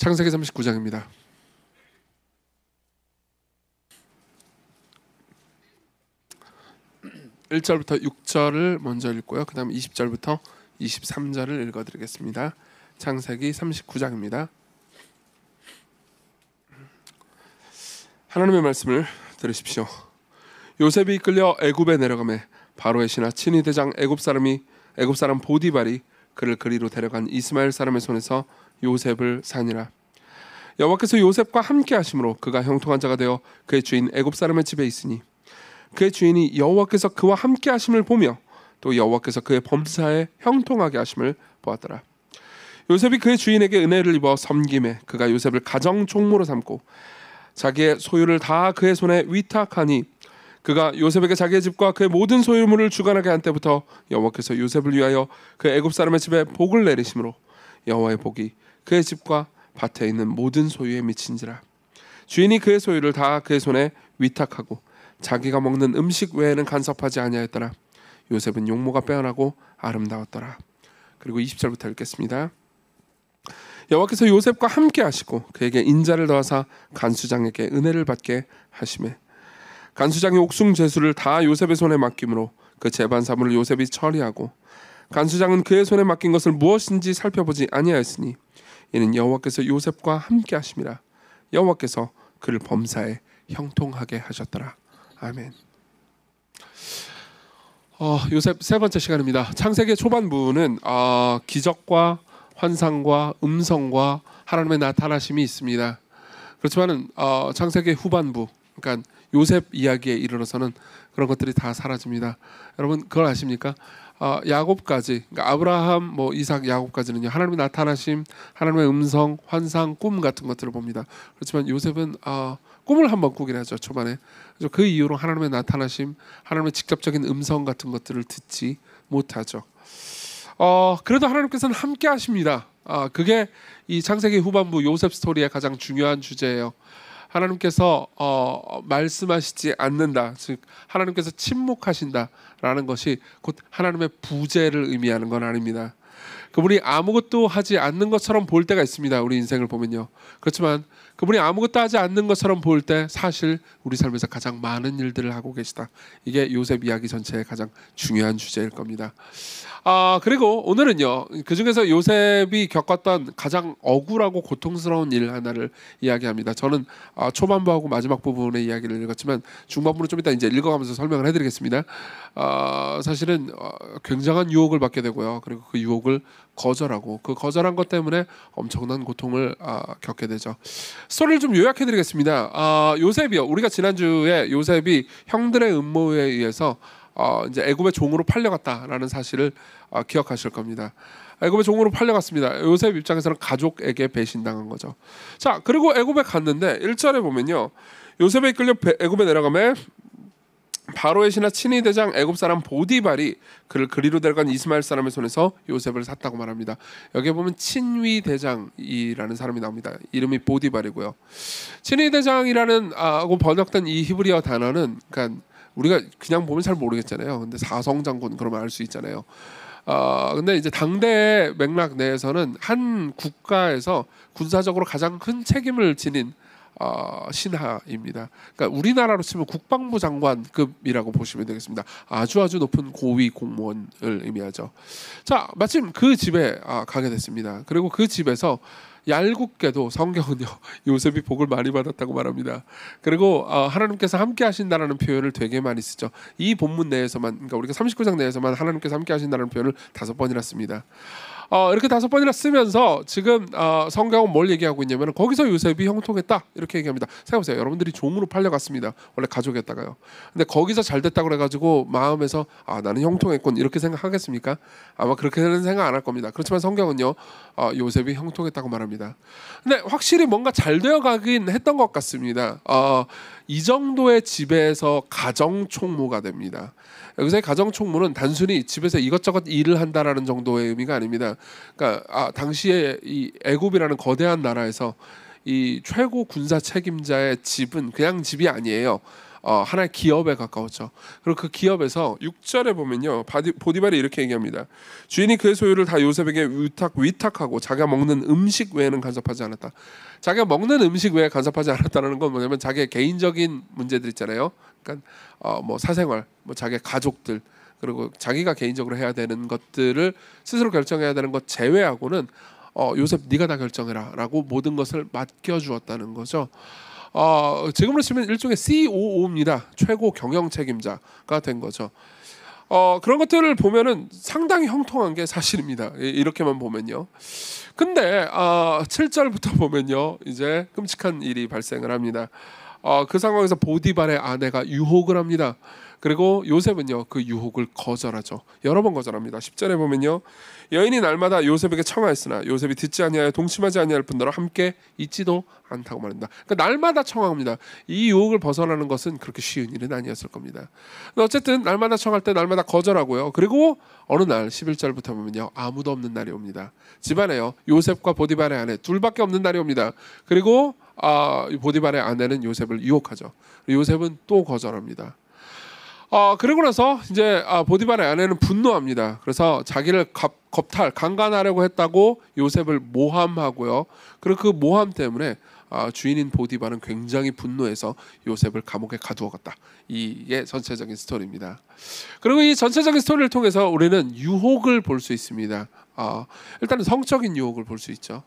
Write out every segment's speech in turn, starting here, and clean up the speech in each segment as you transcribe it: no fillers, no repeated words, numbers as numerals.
창세기 39장입니다. 1절부터 6절을 먼저 읽고요. 그 다음 20절부터 23절을 읽어드리겠습니다. 창세기 39장입니다. 하나님의 말씀을 들으십시오. 요셉이 이끌려 애굽에 내려가매 바로의 신하 친위 대장 애굽 사람 보디발이 그를 그리로 데려간 이스마엘 사람의 손에서 요셉을 사니라. 여호와께서 요셉과 함께 하심으로 그가 형통한 자가 되어 그의 주인 애굽 사람의 집에 있으니 그의 주인이 여호와께서 그와 함께 하심을 보며 또 여호와께서 그의 범사에 형통하게 하심을 보았더라. 요셉이 그의 주인에게 은혜를 입어 섬김에 그가 요셉을 가정 총무로 삼고 자기의 소유를 다 그의 손에 위탁하니 그가 요셉에게 자기의 집과 그의 모든 소유물을 주관하게 한 때부터 여호와께서 요셉을 위하여 그 애굽 사람의 집에 복을 내리심으로 여호와의 복이 그의 집과 밭에 있는 모든 소유에 미친지라. 주인이 그의 소유를 다 그의 손에 위탁하고 자기가 먹는 음식 외에는 간섭하지 아니하였더라. 요셉은 용모가 빼어나고 아름다웠더라. 그리고 20절부터 읽겠습니다. 여호와께서 요셉과 함께 하시고 그에게 인자를 더하사 간수장에게 은혜를 받게 하시매 간수장이 옥중 제수를 다 요셉의 손에 맡김으로 그 재반 사물을 요셉이 처리하고 간수장은 그의 손에 맡긴 것을 무엇인지 살펴보지 아니하였으니 이는 여호와께서 요셉과 함께 하심이라. 여호와께서 그를 범사에 형통하게 하셨더라. 아멘. 요셉 세 번째 시간입니다. 창세기 초반부는 기적과 환상과 음성과 하나님의 나타나심이 있습니다. 그렇지만은 창세기 후반부, 그러니까 요셉 이야기에 이르러서는 그런 것들이 다 사라집니다. 여러분 그걸 아십니까? 야곱까지, 그러니까 아브라함, 이삭, 야곱까지는요 하나님의 나타나심, 하나님의 음성, 환상, 꿈 같은 것들을 봅니다. 그렇지만 요셉은 꿈을 한번 꾸긴 하죠 초반에. 그래서 그 이후로 하나님의 나타나심, 하나님의 직접적인 음성 같은 것들을 듣지 못하죠. 그래도 하나님께서는 함께 하십니다. 그게 이 창세기 후반부 요셉 스토리의 가장 중요한 주제예요. 하나님께서 말씀하시지 않는다, 즉 하나님께서 침묵하신다라는 것이 곧 하나님의 부재를 의미하는 건 아닙니다. 그분이 아무것도 하지 않는 것처럼 볼 때가 있습니다. 우리 인생을 보면요. 그렇지만 그분이 아무것도 하지 않는 것처럼 볼 때 사실 우리 삶에서 가장 많은 일들을 하고 계시다. 이게 요셉 이야기 전체의 가장 중요한 주제일 겁니다. 그리고 오늘은요 그 중에서 요셉이 겪었던 가장 억울하고 고통스러운 일 하나를 이야기합니다. 저는 초반부하고 마지막 부분의 이야기를 읽었지만 중반부는 좀 이따 이제 읽어가면서 설명을 해드리겠습니다. 사실은 굉장한 유혹을 받게 되고요. 그리고 그 유혹을 거절하고 그 거절한 것 때문에 엄청난 고통을 겪게 되죠. 스토리를 좀 요약해드리겠습니다. 요셉이요. 우리가 지난주에 요셉이 형들의 음모에 의해서 이제 애굽의 종으로 팔려갔다라는 사실을 기억하실 겁니다. 애굽의 종으로 팔려갔습니다. 요셉 입장에서는 가족에게 배신당한 거죠. 자, 그리고 애굽에 갔는데 1절에 보면요, 요셉에 이끌려 애굽에 내려가매 바로의 신하 친위 대장 애굽 사람 보디발이 그를 그리로 데려간 이스마엘 사람의 손에서 요셉을 샀다고 말합니다. 여기에 보면 친위 대장이라는 사람이 나옵니다. 이름이 보디발이고요. 친위 대장이라는 하고 번역된 이 히브리어 단어는, 그러니까 우리가 그냥 보면 잘 모르겠잖아요. 근데 사성장군 그러면 알 수 있잖아요. 근데 이제 당대의 맥락 내에서는 한 국가에서 군사적으로 가장 큰 책임을 지닌 신하입니다. 그러니까 우리나라로 치면 국방부 장관급이라고 보시면 되겠습니다. 아주 높은 고위 공무원을 의미하죠. 자, 마침 그 집에 가게 됐습니다. 그리고 그 집에서 얄궂게도 성경은요 요셉이 복을 많이 받았다고 말합니다. 그리고 하나님께서 함께 하신다라는 표현을 되게 많이 쓰죠. 이 본문 내에서만, 그러니까 우리가 39장 내에서만 하나님께서 함께 하신다는 표현을 5번이나 씁니다. 이렇게 5번이나 쓰면서 지금 성경은 뭘 얘기하고 있냐면 거기서 요셉이 형통했다 이렇게 얘기합니다. 생각해보세요. 여러분들이 종으로 팔려갔습니다. 원래 가족이었다가요. 근데 거기서 잘 됐다고 그래가지고 마음에서 나는 형통했군 이렇게 생각하겠습니까? 아마 그렇게는 생각 안 할 겁니다. 그렇지만 성경은요 요셉이 형통했다고 말합니다. 근데 확실히 뭔가 잘 되어가긴 했던 것 같습니다. 이 정도의 집에서 가정총무가 됩니다. 여기서의 가정총무는 단순히 집에서 이것저것 일을 한다라는 정도의 의미가 아닙니다. 그러니까 당시에 이 애굽이라는 거대한 나라에서 이 최고 군사 책임자의 집은 그냥 집이 아니에요. 하나의 기업에 가까웠죠. 그리고 그 기업에서 6절에 보면요, 보디발이 이렇게 얘기합니다. 주인이 그의 소유를 다 요셉에게 위탁하고 자기가 먹는 음식 외에는 간섭하지 않았다. 자기가 먹는 음식 외에 간섭하지 않았다는 건 뭐냐면 자기의 개인적인 문제들 있잖아요. 그러니까 뭐 사생활, 뭐 자기의 가족들, 그리고 자기가 개인적으로 해야 되는 것들을 스스로 결정해야 되는 것 제외하고는 요셉 네가 다 결정해라라고 모든 것을 맡겨주었다는 거죠. 지금으로 치면 일종의 COO입니다. 최고 경영 책임자가 된 거죠. 그런 것들을 보면은 상당히 형통한 게 사실입니다. 이렇게만 보면요. 근데 7절부터 보면요, 이제 끔찍한 일이 발생을 합니다. 그 상황에서 보디발의 아내가 유혹을 합니다. 그리고 요셉은요, 그 유혹을 거절하죠. 여러 번 거절합니다. 10절에 보면요, 여인이 날마다 요셉에게 청하였으나 요셉이 듣지 아니하여 동침하지 아니할 뿐더러 함께 있지도 않다고 말합니다. 그러니까 날마다 청합니다. 이 유혹을 벗어나는 것은 그렇게 쉬운 일은 아니었을 겁니다. 어쨌든 날마다 청할 때 날마다 거절하고요. 그리고 어느 날 11절부터 보면요, 아무도 없는 날이 옵니다. 집안에요, 요셉과 보디발의 아내 둘밖에 없는 날이 옵니다. 그리고 보디발의 아내는 요셉을 유혹하죠. 요셉은 또 거절합니다. 그러고 나서 이제 보디발의 아내는 분노합니다. 그래서 자기를 강간하려고 했다고 요셉을 모함하고요. 그리고 그 모함 때문에 주인인 보디발은 굉장히 분노해서 요셉을 감옥에 가두어갔다. 이게 전체적인 스토리입니다. 그리고 이 전체적인 스토리를 통해서 우리는 유혹을 볼 수 있습니다. 일단은 성적인 유혹을 볼 수 있죠.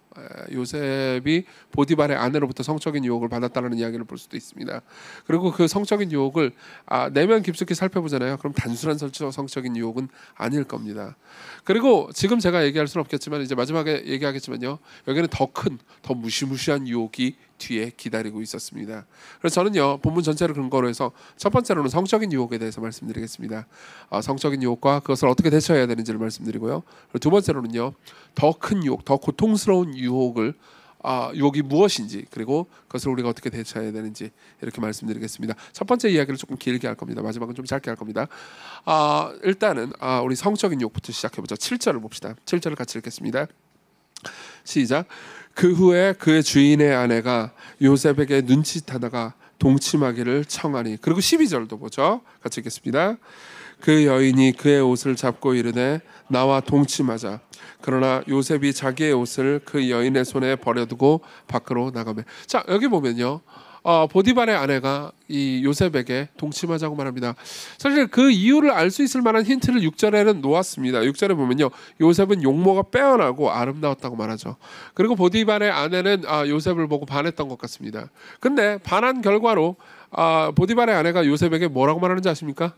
요셉이 보디발의 아내로부터 성적인 유혹을 받았다는 이야기를 볼 수도 있습니다. 그리고 그 성적인 유혹을 내면 깊숙이 살펴보잖아요. 그럼 단순한 성적인 유혹은 아닐 겁니다. 그리고 지금 제가 얘기할 수는 없겠지만 이제 마지막에 얘기하겠지만요, 여기는 더 큰, 더 무시무시한 유혹이 뒤에 기다리고 있었습니다. 그래서 저는요, 본문 전체를 근거로 해서 첫 번째로는 성적인 유혹에 대해서 말씀드리겠습니다. 성적인 유혹과 그것을 어떻게 대처해야 되는지를 말씀드리고요. 그리고 두 번째로는요, 더 큰 유혹, 더 고통스러운 유혹이 무엇인지, 그리고 그것을 우리가 어떻게 대처해야 되는지 이렇게 말씀드리겠습니다. 첫 번째 이야기를 조금 길게 할 겁니다. 마지막은 좀 짧게 할 겁니다. 일단은 우리 성적인 유혹부터 시작해보죠. 7절을 봅시다. 7절을 같이 읽겠습니다. 시작. 그 후에 그의 주인의 아내가 요셉에게 눈짓하다가 동침하기를 청하니. 그리고 12절도 보죠. 같이 읽겠습니다. 그 여인이 그의 옷을 잡고 이르되 나와 동침하자. 그러나 요셉이 자기의 옷을 그 여인의 손에 버려두고 밖으로 나가매. 자, 여기 보면요, 보디발의 아내가 이 요셉에게 동침하자고 말합니다. 사실 그 이유를 알 수 있을 만한 힌트를 6절에는 놓았습니다. 6절에 보면요, 요셉은 용모가 빼어나고 아름다웠다고 말하죠. 그리고 보디발의 아내는 요셉을 보고 반했던 것 같습니다. 근데 반한 결과로 보디발의 아내가 요셉에게 뭐라고 말하는지 아십니까?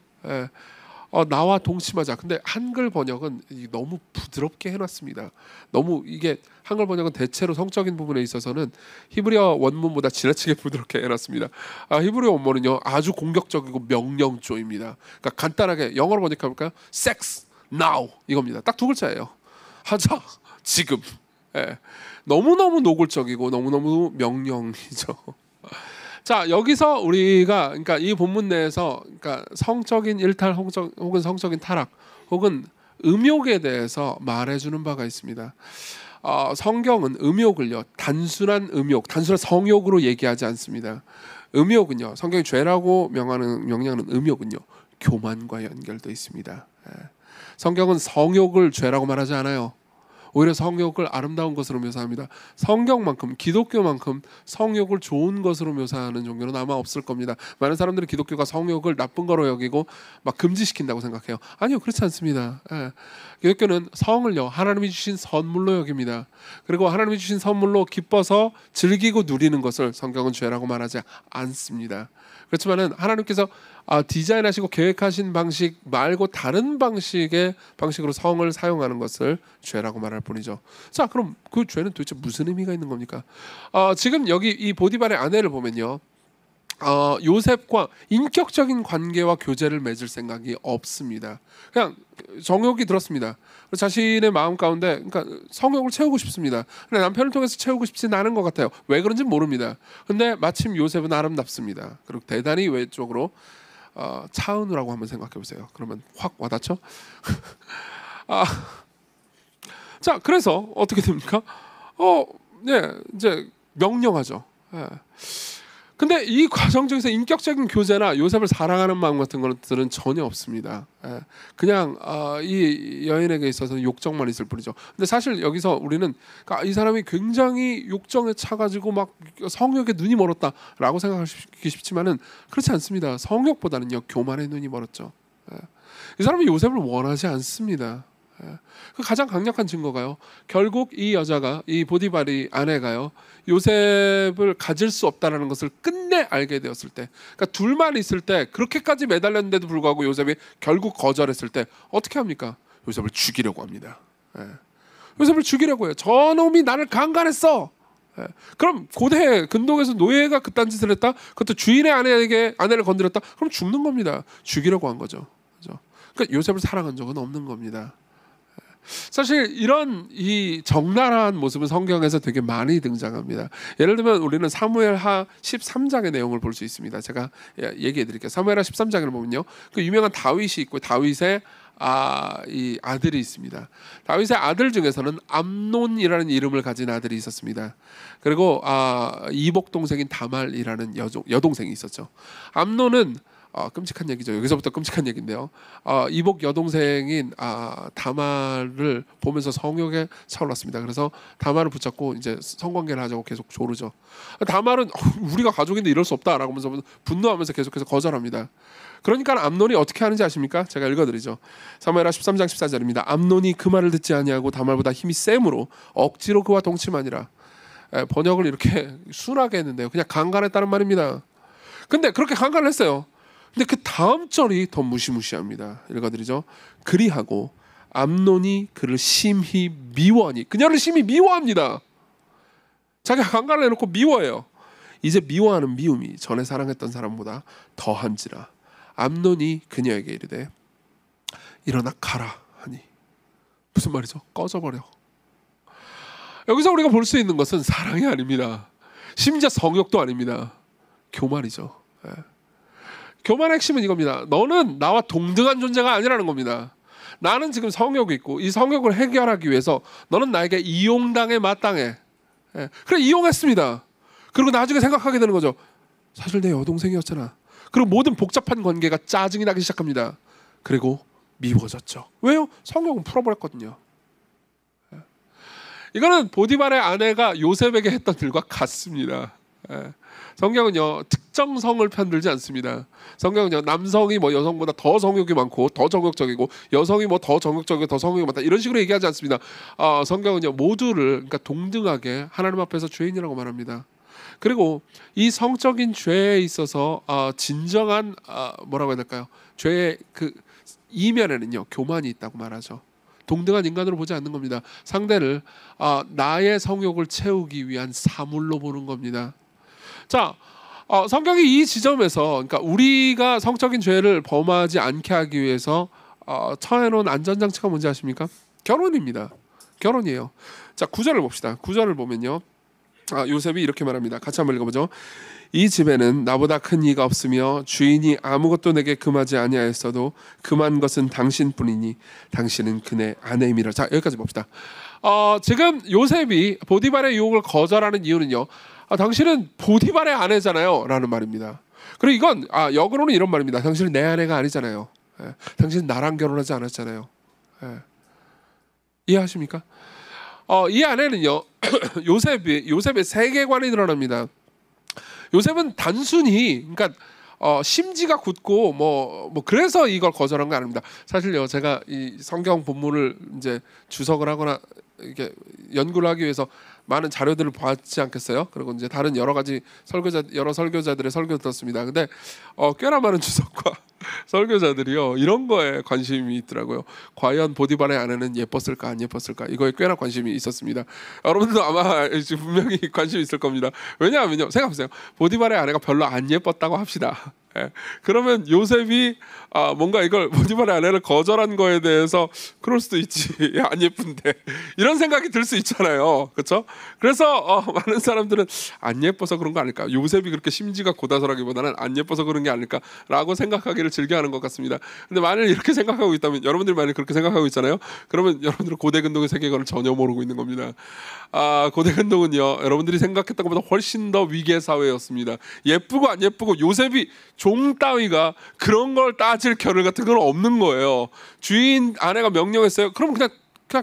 나와 동침하자. 근데 한글 번역은 너무 부드럽게 해놨습니다. 너무 이게 한글 번역은 대체로 성적인 부분에 있어서는 히브리어 원문보다 지나치게 부드럽게 해놨습니다. 히브리어 원문은요, 아주 공격적이고 명령조입니다. 그러니까 간단하게 영어로 번역해볼까요? Sex now 이겁니다. 딱 두 글자예요. 하자 지금. 너무너무 노골적이고 너무너무 명령이죠. 자, 여기서 우리가 그러니까 이 본문 내에서 그러니까 성적인 일탈 혹은 성적인 타락 혹은 음욕에 대해서 말해주는 바가 있습니다. 성경은 음욕을요, 단순한 성욕으로 얘기하지 않습니다. 음욕은요, 성경이 죄라고 명령하는 음욕은요, 교만과 연결되어 있습니다. 성경은 성욕을 죄라고 말하지 않아요. 오히려 성욕을 아름다운 것으로 묘사합니다. 성경만큼, 기독교만큼 성욕을 좋은 것으로 묘사하는 종교는 아마 없을 겁니다. 많은 사람들은 기독교가 성욕을 나쁜 거로 여기고 막 금지시킨다고 생각해요. 아니요, 그렇지 않습니다. 기독교는 성을요, 하나님이 주신 선물로 여깁니다. 그리고 하나님이 주신 선물로 기뻐서 즐기고 누리는 것을 성경은 죄라고 말하지 않습니다. 그렇지만은 하나님께서 디자인하시고 계획하신 방식 말고 다른 방식으로 성을 사용하는 것을 죄라고 말할 뿐이죠. 자, 그럼 그 죄는 도대체 무슨 의미가 있는 겁니까? 지금 여기 이 보디발의 아내를 보면요, 요셉과 인격적인 관계와 교제를 맺을 생각이 없습니다. 그냥 정욕이 들었습니다. 자신의 마음 가운데 그러니까 성욕을 채우고 싶습니다. 근데 남편을 통해서 채우고 싶지는 않은 것 같아요. 왜 그런지 모릅니다. 근데 마침 요셉은 아름답습니다. 그리고 대단히 외적으로 차은우라고 한번 생각해 보세요. 그러면 확 와닿죠? 자, 그래서 어떻게 됩니까? 이제 명령하죠. 근데 이 과정 중에서 인격적인 교제나 요셉을 사랑하는 마음 같은 것들은 전혀 없습니다. 예. 그냥 이 여인에게 있어서는 욕정만 있을 뿐이죠. 근데 사실 여기서 우리는 이 사람이 굉장히 욕정에 차가지고 막 성욕에 눈이 멀었다라고 생각하기 쉽지만은 그렇지 않습니다. 성욕보다는요 교만에 눈이 멀었죠. 예. 이 사람이 요셉을 원하지 않습니다. 그 가장 강력한 증거가요. 결국 이 여자가 이 보디발이 아내가요 요셉을 가질 수 없다라는 것을 끝내 알게 되었을 때, 그러니까 둘만 있을 때 그렇게까지 매달렸는데도 불구하고 요셉이 결국 거절했을 때 어떻게 합니까? 요셉을 죽이려고 합니다. 요셉을 죽이려고 해요. 저놈이 나를 강간했어. 그럼 고대 근동에서 노예가 그딴 짓을 했다. 그것도 주인의 아내를 건드렸다. 그럼 죽는 겁니다. 죽이려고 한 거죠. 그렇죠? 그러니까 요셉을 사랑한 적은 없는 겁니다. 사실 이런 이 적나라한 모습은 성경에서 되게 많이 등장합니다. 예를 들면 우리는 사무엘하 13장의 내용을 볼 수 있습니다. 제가 얘기해 드릴게요. 사무엘하 13장을 보면요, 그 유명한 다윗이 있고 다윗의 이 아들이 있습니다. 다윗의 아들 중에서는 암논이라는 이름을 가진 아들이 있었습니다. 그리고 이복 동생인 다말이라는 여동생이 있었죠. 암논은 끔찍한 얘기죠. 여기서부터 끔찍한 얘기인데요. 이복 여동생인 다말을 보면서 성욕에 차올랐습니다. 그래서 다말을 붙잡고 이제 성관계를 하자고 계속 조르죠. 다말은 우리가 가족인데 이럴 수 없다라고 하면서 분노하면서 계속해서 거절합니다. 그러니까 암논이 어떻게 하는지 아십니까? 제가 읽어드리죠. 사무엘하 13장 14절입니다. 암논이 그 말을 듣지 아니하고 다말보다 힘이 세므로 억지로 그와 동침하니라. 번역을 이렇게 순하게 했는데요. 그냥 강간했다는 말입니다. 근데 그렇게 강간을 했어요. 근데 그 다음 절이 더 무시무시합니다. 읽어드리죠. 그리하고 암논이 그를 심히 미워하니, 그녀를 심히 미워합니다. 자기가 강간을 해놓고 미워해요. 이제 미워하는 미움이 전에 사랑했던 사람보다 더한지라 암논이 그녀에게 이르되 일어나 가라 하니. 무슨 말이죠? 꺼져버려. 여기서 우리가 볼 수 있는 것은 사랑이 아닙니다. 심지어 성욕도 아닙니다. 교만이죠. 교만의 핵심은 이겁니다. 너는 나와 동등한 존재가 아니라는 겁니다. 나는 지금 성욕이 있고 이 성욕을 해결하기 위해서 너는 나에게 이용당해 마땅해. 그래, 이용했습니다. 그리고 나중에 생각하게 되는 거죠. 사실 내 여동생이었잖아. 그리고 모든 복잡한 관계가 짜증이 나기 시작합니다. 그리고 미워졌죠. 왜요? 성욕은 풀어버렸거든요. 이거는 보디발의 아내가 요셉에게 했던 일과 같습니다. 성경은요 특정성을 편들지 않습니다. 성경은요 남성이 뭐 여성보다 더 성욕이 많고 더 정욕적이고 여성이 뭐 더 정욕적이고 더 성욕이 많다 이런 식으로 얘기하지 않습니다. 성경은요 모두를 그러니까 동등하게 하나님 앞에서 죄인이라고 말합니다. 그리고 이 성적인 죄에 있어서 진정한 뭐라고 해야 될까요? 죄의 그 이면에는요 교만이 있다고 말하죠. 동등한 인간으로 보지 않는 겁니다. 상대를 나의 성욕을 채우기 위한 사물로 보는 겁니다. 자, 성경이 이 지점에서 그러니까 우리가 성적인 죄를 범하지 않게 하기 위해서 처해놓은 안전장치가 뭔지 아십니까? 결혼입니다. 결혼이에요. 자, 9절을 봅시다. 9절을 보면요, 요셉이 이렇게 말합니다. 같이 한번 읽어보죠. 이 집에는 나보다 큰 이가 없으며 주인이 아무것도 내게 금하지 아니하였어도 금한 것은 당신뿐이니 당신은 그네 아내임이라. 자, 여기까지 봅시다. 지금 요셉이 보디발의 유혹을 거절하는 이유는요, 당신은 보디발의 아내잖아요 라는 말입니다. 그리고 이건 역으로는 이런 말입니다. 당신은 내 아내가 아니잖아요. 당신은 나랑 결혼하지 않았잖아요. 이해하십니까? 이 안에는요 요셉의 세계관이 드러납니다. 요셉은 단순히 그러니까 심지가 굳고 뭐 그래서 이걸 거절한 거 아닙니다. 사실요 제가 이 성경 본문을 이제 주석을 하거나 이렇게 연구를 하기 위해서 많은 자료들을 봤지 않겠어요? 그리고 이제 다른 여러 설교자들의 설교를 들었습니다. 근데 꽤나 많은 주석과 설교자들이요 이런 거에 관심이 있더라고요. 과연 보디발의 아내는 예뻤을까 안 예뻤을까 이거에 꽤나 관심이 있었습니다. 여러분들도 아마 분명히 관심이 있을 겁니다. 왜냐하면요 생각해보세요. 보디발의 아내가 별로 안 예뻤다고 합시다. 예. 그러면 요셉이 뭔가 이걸 보디발의 아내를 거절한 거에 대해서 그럴 수도 있지. 안 예쁜데 이런 생각이 들 수 있잖아요. 그렇죠? 그래서 많은 사람들은 안 예뻐서 그런 거 아닐까? 요셉이 그렇게 심지가 고다서라기보다는 안 예뻐서 그런 게 아닐까라고 생각하기를 즐겨하는 것 같습니다. 근데 만일 이렇게 생각하고 있다면, 여러분들이 만일 그렇게 생각하고 있잖아요. 그러면 여러분들은 고대근동의 세계관을 전혀 모르고 있는 겁니다. 고대근동은요, 여러분들이 생각했던 것보다 훨씬 더 위계 사회였습니다. 예쁘고 안 예쁘고 요셉이 종 따위가 그런 걸 따질 겨를 같은 건 없는 거예요. 주인 아내가 명령했어요. 그럼 그냥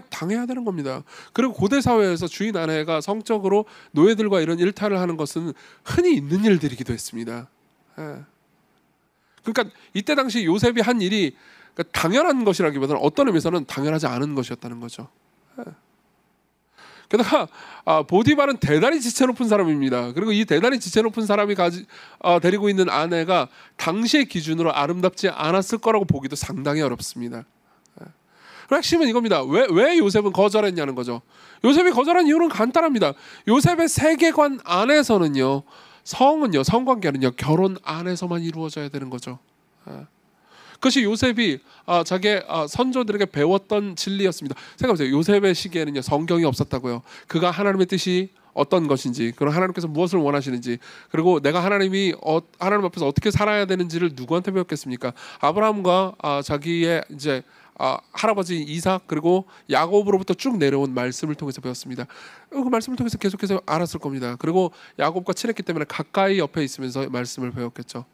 당해야 되는 겁니다. 그리고 고대 사회에서 주인 아내가 성적으로 노예들과 이런 일탈을 하는 것은 흔히 있는 일들이기도 했습니다. 예. 그러니까 이때 당시 요셉이 한 일이 당연한 것이라기보다는 어떤 의미에서는 당연하지 않은 것이었다는 거죠. 예. 게다가 보디발은 대단히 지체 높은 사람입니다. 그리고 이 대단히 지체 높은 사람이 데리고 있는 아내가 당시의 기준으로 아름답지 않았을 거라고 보기도 상당히 어렵습니다. 핵심은 이겁니다. 왜 요셉은 거절했냐는 거죠. 요셉이 거절한 이유는 간단합니다. 요셉의 세계관 안에서는요, 성관계는요, 결혼 안에서만 이루어져야 되는 거죠. 그것이 요셉이 자기의 선조들에게 배웠던 진리였습니다. 생각해보세요. 요셉의 시기에는요, 성경이 없었다고요. 그가 하나님의 뜻이 어떤 것인지, 그리고 하나님께서 무엇을 원하시는지, 그리고 내가 하나님 앞에서 어떻게 살아야 되는지를 누구한테 배웠겠습니까? 아브라함과 자기의 이제 할아버지 이삭 그리고 야곱으로부터 쭉 내려온 말씀을 통해서 배웠습니다. 그 말씀을 통해서 계속해서 알았을 겁니다. 그리고 야곱과 친했기 때문에 가까이 옆에 있으면서 말씀을 배웠겠죠.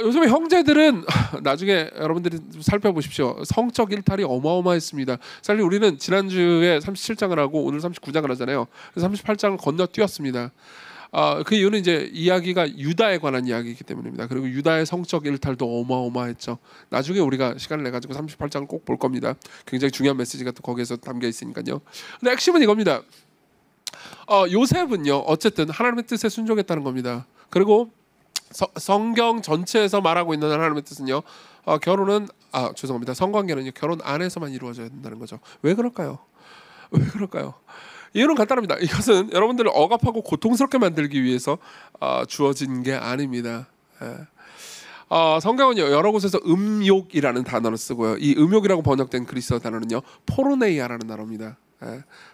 요즘에 형제들은 나중에 여러분들이 살펴보십시오. 성적 일탈이 어마어마했습니다. 사실 우리는 지난주에 37장을 하고 오늘 39장을 하잖아요. 그래서 38장을 건너뛰었습니다. 그 이유는 이제 이야기가 유다에 관한 이야기이기 때문입니다. 그리고 유다의 성적 일탈도 어마어마했죠. 나중에 우리가 시간을 내가지고 38장을 꼭 볼 겁니다. 굉장히 중요한 메시지가 또 거기에서 담겨 있으니까요. 근데 핵심은 이겁니다. 요셉은요, 어쨌든 하나님의 뜻에 순종했다는 겁니다. 그리고 성경 전체에서 말하고 있는 하나님의 뜻은요, 성관계는요, 결혼 안에서만 이루어져야 된다는 거죠. 왜 그럴까요? 이유는 간단합니다. 이것은 여러분들을 억압하고 고통스럽게 만들기 위해서 주어진 게 아닙니다. 성경은요, 여러 곳에서 음욕이라는 단어를 쓰고요. 이 음욕이라고 번역된 그리스어 단어는요, 포르네이아라는 단어입니다.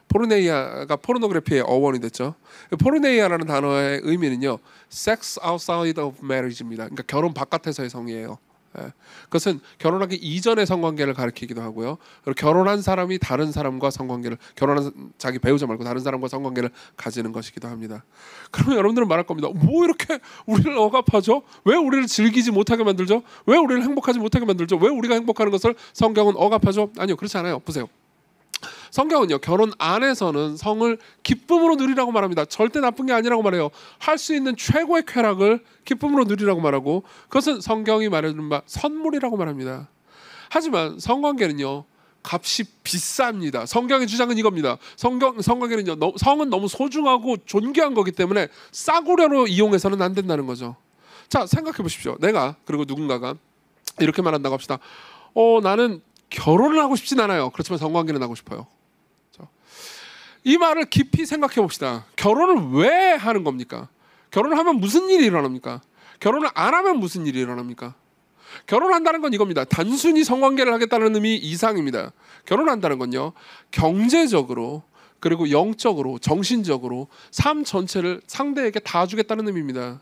포르네이아가 포르노그래피의 어원이 됐죠. 포르네이아라는 단어의 의미는요, sex outside of marriage입니다. 그러니까 결혼 바깥에서의 성이에요. 그것은 결혼하기 이전의 성관계를 가리키기도 하고요. 그리고 결혼한 사람이 다른 사람과 성관계를, 결혼한 자기 배우자 말고 다른 사람과 성관계를 가지는 것이기도 합니다. 그러면 여러분들은 말할 겁니다. 뭐 이렇게 우리를 억압하죠? 왜 우리를 즐기지 못하게 만들죠? 왜 우리를 행복하지 못하게 만들죠? 왜 우리가 행복하는 것을 성경은 억압하죠? 아니요, 그렇지 않아요. 보세요. 성경은요, 결혼 안에서는 성을 기쁨으로 누리라고 말합니다. 절대 나쁜 게 아니라고 말해요. 할 수 있는 최고의 쾌락을 기쁨으로 누리라고 말하고, 그것은 성경이 말해주는 바 선물이라고 말합니다. 하지만 성관계는요, 값이 비쌉니다. 성경의 주장은 이겁니다. 성관계는요, 성은 너무 소중하고 존귀한 거기 때문에 싸구려로 이용해서는 안 된다는 거죠. 자, 생각해 보십시오. 내가, 그리고 누군가가 이렇게 말한다고 합시다. 나는 결혼을 하고 싶진 않아요. 그렇지만 성관계는 하고 싶어요. 이 말을 깊이 생각해 봅시다. 결혼을 왜 하는 겁니까? 결혼을 하면 무슨 일이 일어납니까? 결혼을 안 하면 무슨 일이 일어납니까? 결혼한다는 건 이겁니다. 단순히 성관계를 하겠다는 의미 이상입니다. 결혼한다는 건요, 경제적으로, 그리고 영적으로, 정신적으로 삶 전체를 상대에게 다 주겠다는 의미입니다.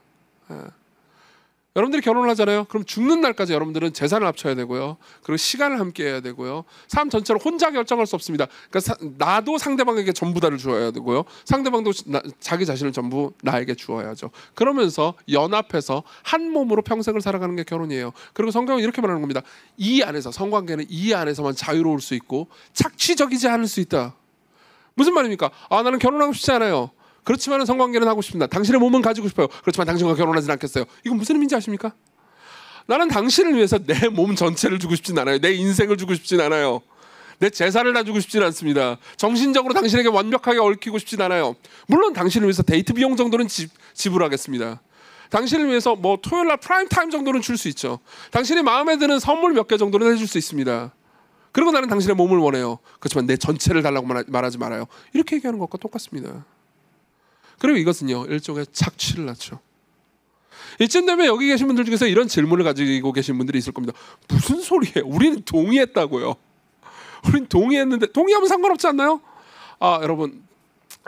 여러분들이 결혼을 하잖아요. 그럼 죽는 날까지 여러분들은 재산을 합쳐야 되고요. 그리고 시간을 함께 해야 되고요. 삶 전체를 혼자 결정할 수 없습니다. 그러니까 나도 상대방에게 전부 다를 주어야 되고요. 상대방도 자기 자신을 전부 나에게 주어야죠. 그러면서 연합해서 한 몸으로 평생을 살아가는 게 결혼이에요. 그리고 성경은 이렇게 말하는 겁니다. 이 안에서, 성관계는 이 안에서만 자유로울 수 있고 착취적이지 않을 수 있다. 무슨 말입니까? 나는 결혼하고 싶지 않아요. 그렇지만 성관계는 하고 싶습니다. 당신의 몸은 가지고 싶어요. 그렇지만 당신과 결혼하진 않겠어요. 이건 무슨 의미인지 아십니까? 나는 당신을 위해서 내 몸 전체를 주고 싶진 않아요. 내 인생을 주고 싶진 않아요. 내 재산을 다 주고 싶진 않습니다. 정신적으로 당신에게 완벽하게 얽히고 싶진 않아요. 물론 당신을 위해서 데이트 비용 정도는 지불하겠습니다. 당신을 위해서 뭐 토요일 날 프라임 타임 정도는 줄 수 있죠. 당신이 마음에 드는 선물 몇 개 정도는 해줄 수 있습니다. 그리고 나는 당신의 몸을 원해요. 그렇지만 내 전체를 달라고 말하지 말아요. 이렇게 얘기하는 것과 똑같습니다. 그리고 이것은요, 일종의 착취를 낳죠. 이쯤 되면 여기 계신 분들 중에서 이런 질문을 가지고 계신 분들이 있을 겁니다. 무슨 소리예요? 우리는 동의했다고요. 우린 동의했는데 동의하면 상관없지 않나요? 여러분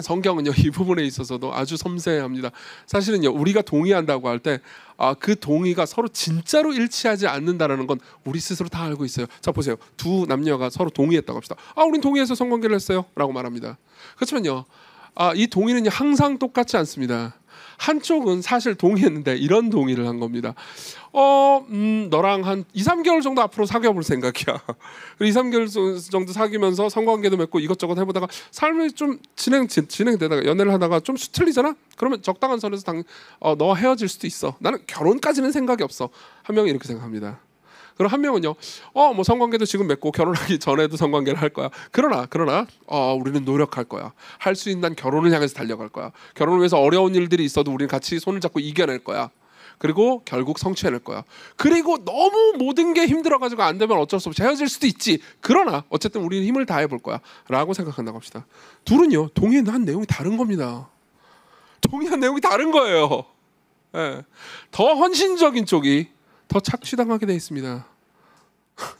성경은요 이 부분에 있어서도 아주 섬세합니다. 사실은요 우리가 동의한다고 할 때 그 동의가 서로 진짜로 일치하지 않는다라는 건 우리 스스로 다 알고 있어요. 자 보세요. 두 남녀가 서로 동의했다고 합시다. 우린 동의해서 성관계를 했어요 라고 말합니다. 그렇지만요 이 동의는요 항상 똑같지 않습니다. 한쪽은 사실 동의했는데 이런 동의를 한 겁니다. 너랑 한 2, 3개월 정도 앞으로 사귀어 볼 생각이야. 2, 3개월 정도 사귀면서 성관계도 맺고 이것저것 해보다가 삶이 좀 진행되다가 연애를 하다가 좀 수틀리잖아? 그러면 적당한 선에서 너와 헤어질 수도 있어. 나는 결혼까지는 생각이 없어. 한 명이 이렇게 생각합니다. 그럼 한 명은요, 뭐 성관계도 지금 맺고 결혼하기 전에도 성관계를 할 거야. 그러나, 우리는 노력할 거야. 할 수 있는 결혼을 향해서 달려갈 거야. 결혼을 위해서 어려운 일들이 있어도 우리는 같이 손을 잡고 이겨낼 거야. 그리고 결국 성취해낼 거야. 그리고 너무 모든 게 힘들어가지고 안 되면 어쩔 수 없이 헤어질 수도 있지. 그러나 어쨌든 우리는 힘을 다해 볼 거야. 라고 생각한다고 합시다. 둘은요, 동의한 내용이 다른 겁니다. 동의한 내용이 다른 거예요. 네. 더 헌신적인 쪽이 더 착취당하게 돼 있습니다.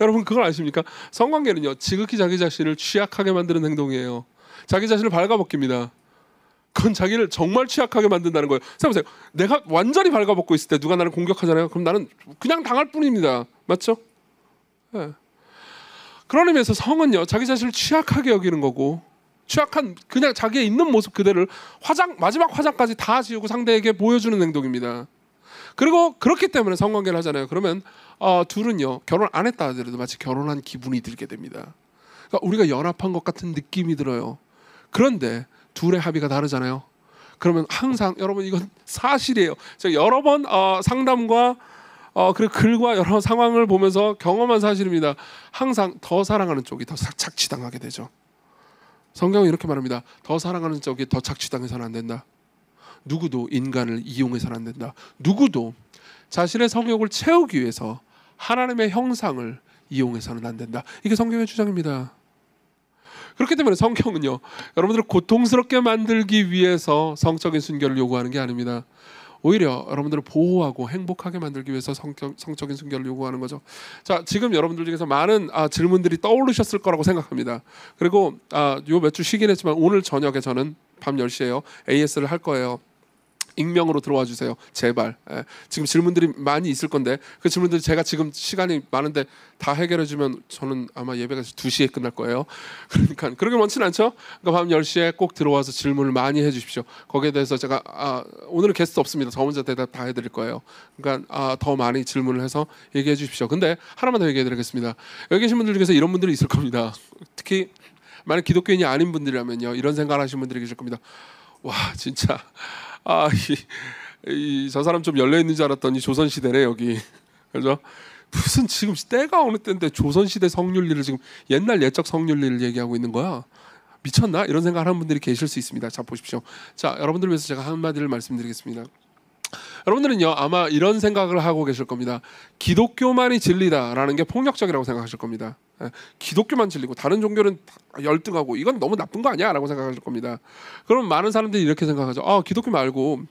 여러분 그걸 아십니까? 성관계는요 지극히 자기 자신을 취약하게 만드는 행동이에요. 자기 자신을 발가벗깁니다. 그건 자기를 정말 취약하게 만든다는 거예요. 생각해보세요. 내가 완전히 발가벗고 있을 때 누가 나를 공격하잖아요. 그럼 나는 그냥 당할 뿐입니다. 맞죠? 네. 그런 의미에서 성은요 자기 자신을 취약하게 여기는 거고 취약한 그냥 자기의 있는 모습 그대를 마지막 화장까지 다 지우고 상대에게 보여주는 행동입니다. 그리고 그렇기 때문에 성관계를 하잖아요. 그러면 둘은요 결혼 안 했다 하더라도 마치 결혼한 기분이 들게 됩니다. 그러니까 우리가 연합한 것 같은 느낌이 들어요. 그런데 둘의 합의가 다르잖아요. 그러면 항상 여러분 이건 사실이에요. 제가 여러 번 상담과 그리고 글과 여러 상황을 보면서 경험한 사실입니다. 항상 더 사랑하는 쪽이 더 착취당하게 되죠. 성경은 이렇게 말합니다. 더 사랑하는 쪽이 더 착취당해서는 안 된다. 누구도 인간을 이용해서는 안 된다. 누구도 자신의 성욕을 채우기 위해서 하나님의 형상을 이용해서는 안 된다. 이게 성경의 주장입니다. 그렇기 때문에 성경은요 여러분들을 고통스럽게 만들기 위해서 성적인 순결을 요구하는 게 아닙니다. 오히려 여러분들을 보호하고 행복하게 만들기 위해서 성적인 순결을 요구하는 거죠. 자, 지금 여러분들 중에서 많은 질문들이 떠오르셨을 거라고 생각합니다. 그리고 요 몇 주 쉬긴 했지만 오늘 저녁에 저는 밤 10시에요 AS를 할 거예요. 익명으로 들어와 주세요. 제발. 지금 질문들이 많이 있을 건데 그 질문들 제가 지금 시간이 많은데 다 해결해 주면 저는 아마 예배가 2시에 끝날 거예요. 그러니까 그렇게 많지는 않죠. 그러니까 밤 10시에 꼭 들어와서 질문을 많이 해 주십시오. 거기에 대해서 제가 오늘은 게스트 없습니다. 저 혼자 대답 다 해드릴 거예요. 그러니까 더 많이 질문을 해서 얘기해 주십시오. 근데 하나만 더 얘기해 드리겠습니다. 여기 계신 분들 중에서 이런 분들이 있을 겁니다. 특히 만약 기독교인이 아닌 분들이라면요 이런 생각을 하시는 분들이 계실 겁니다. 와 진짜 저 사람 좀 열려 있는 줄 알았더니 조선 시대네 여기. 그죠? 무슨 지금 때가 어느 때인데 조선 시대 성윤리를 지금 옛날 옛적 성윤리를 얘기하고 있는 거야? 미쳤나? 이런 생각하는 분들이 계실 수 있습니다. 자 보십시오. 자 여러분들 위해서 제가 한마디를 말씀드리겠습니다. 여러분들은요 아마 이런 생각을 하고 계실 겁니다. 기독교만이 진리다라는 게 폭력적이라고 생각하실 겁니다. 기독교만 진리고 다른 종교는 열등하고 이건 너무 나쁜 거 아니야? 라고 생각하실 겁니다. 그럼 많은 사람들이 이렇게 생각하죠. 기독교 말고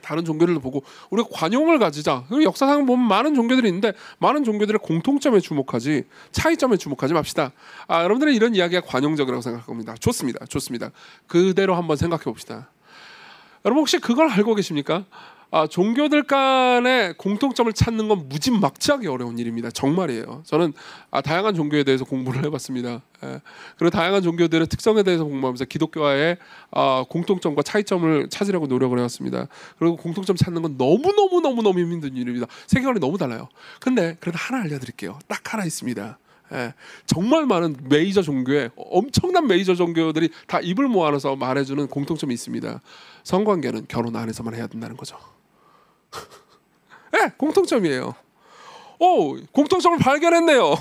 다른 종교를 보고 우리가 관용을 가지자. 그리고 역사상 보면 많은 종교들이 있는데 많은 종교들의 공통점에 주목하지 차이점에 주목하지 맙시다. 여러분들은 이런 이야기가 관용적이라고 생각할 겁니다. 좋습니다. 그대로 한번 생각해 봅시다. 여러분 혹시 그걸 알고 계십니까? 종교들 간의 공통점을 찾는 건 무지막지하게 어려운 일입니다. 정말이에요. 저는 다양한 종교에 대해서 공부를 해봤습니다. 그리고 다양한 종교들의 특성에 대해서 공부하면서 기독교와의 공통점과 차이점을 찾으려고 노력을 해왔습니다. 그리고 공통점 찾는 건 너무 힘든 일입니다. 세계관이 너무 달라요. 근데 그래도 하나 알려드릴게요. 딱 하나 있습니다. 정말 많은 메이저 종교에 엄청난 메이저 종교들이 다 입을 모아서 말해주는 공통점이 있습니다. 성관계는 결혼 안에서만 해야 된다는 거죠. 공통점이에요. 공통점을 발견했네요.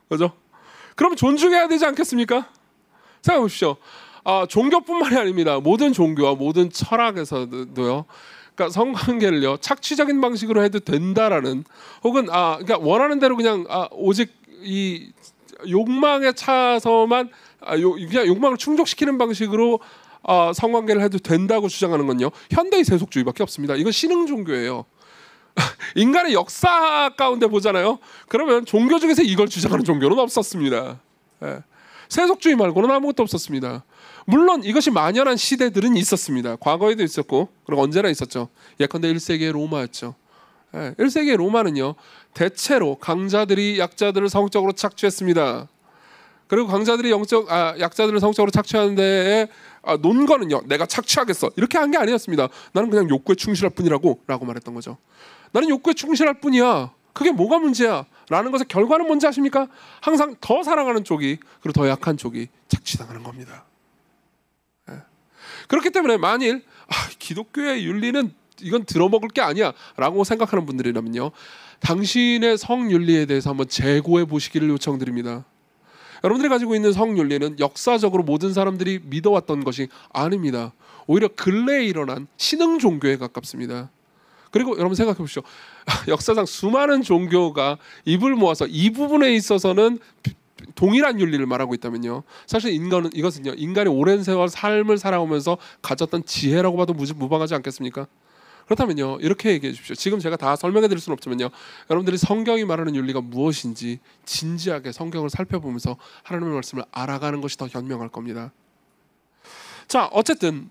그죠? 그럼 존중해야 되지 않겠습니까? 생각해 보십시오. 종교뿐만이 아닙니다. 모든 종교와 모든 철학에서도요. 그러니까 성관계를요 착취적인 방식으로 해도 된다라는 혹은 그러니까 원하는 대로 그냥 오직 이 욕망에 차서만 그냥 욕망을 충족시키는 방식으로 성관계를 해도 된다고 주장하는 건요, 현대의 세속주의밖에 없습니다. 이건 신흥 종교예요. 인간의 역사 가운데 보잖아요. 그러면 종교 중에서 이걸 주장하는 종교는 없었습니다. 예. 세속주의 말고는 아무것도 없었습니다. 물론 이것이 만연한 시대들은 있었습니다. 과거에도 있었고, 그리고 언제나 있었죠. 예컨대 1세기의 로마였죠. 1세기의 로마는요, 대체로 강자들이 약자들을 성적으로 착취했습니다. 그리고 강자들이 약자들을 성적으로 착취하는 데에 논 거는요, 내가 착취하겠어 이렇게 한 게 아니었습니다. 나는 그냥 욕구에 충실할 뿐이라고 라고 말했던 거죠. 나는 욕구에 충실할 뿐이야. 그게 뭐가 문제야? 라는 것의 결과는 뭔지 아십니까? 항상 더 사랑하는 쪽이, 그리고 더 약한 쪽이 착취당하는 겁니다. 그렇기 때문에 만일 기독교의 윤리는 이건 들어먹을 게 아니야 라고 생각하는 분들이라면요, 당신의 성윤리에 대해서 한번 재고해 보시기를 요청드립니다. 여러분들이 가지고 있는 성윤리는 역사적으로 모든 사람들이 믿어왔던 것이 아닙니다. 오히려 근래에 일어난 신흥 종교에 가깝습니다. 그리고 여러분 생각해 보십시오. 역사상 수많은 종교가 입을 모아서 이 부분에 있어서는 동일한 윤리를 말하고 있다면요, 사실 이것은요, 인간이 오랜 세월 삶을 살아오면서 가졌던 지혜라고 봐도 무방하지 않겠습니까? 그렇다면요, 이렇게 얘기해 주십시오. 지금 제가 다 설명해 드릴 수는 없지만요, 여러분들이 성경이 말하는 윤리가 무엇인지 진지하게 성경을 살펴보면서 하나님의 말씀을 알아가는 것이 더 현명할 겁니다. 자, 어쨌든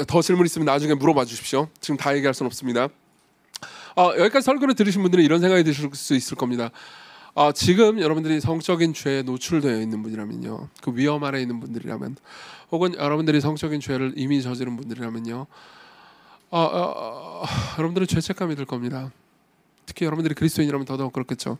더 질문 있으면 나중에 물어봐 주십시오. 지금 다 얘기할 수는 없습니다. 여기까지 설교를 들으신 분들은 이런 생각이 드실 수 있을 겁니다. 지금 여러분들이 성적인 죄에 노출되어 있는 분이라면요, 그 위험 아래 있는 분들이라면, 혹은 여러분들이 성적인 죄를 이미 저지른 분들이라면요, 여러분들은 죄책감이 들 겁니다. 특히 여러분들이 그리스도인이라면 더더욱 그렇겠죠.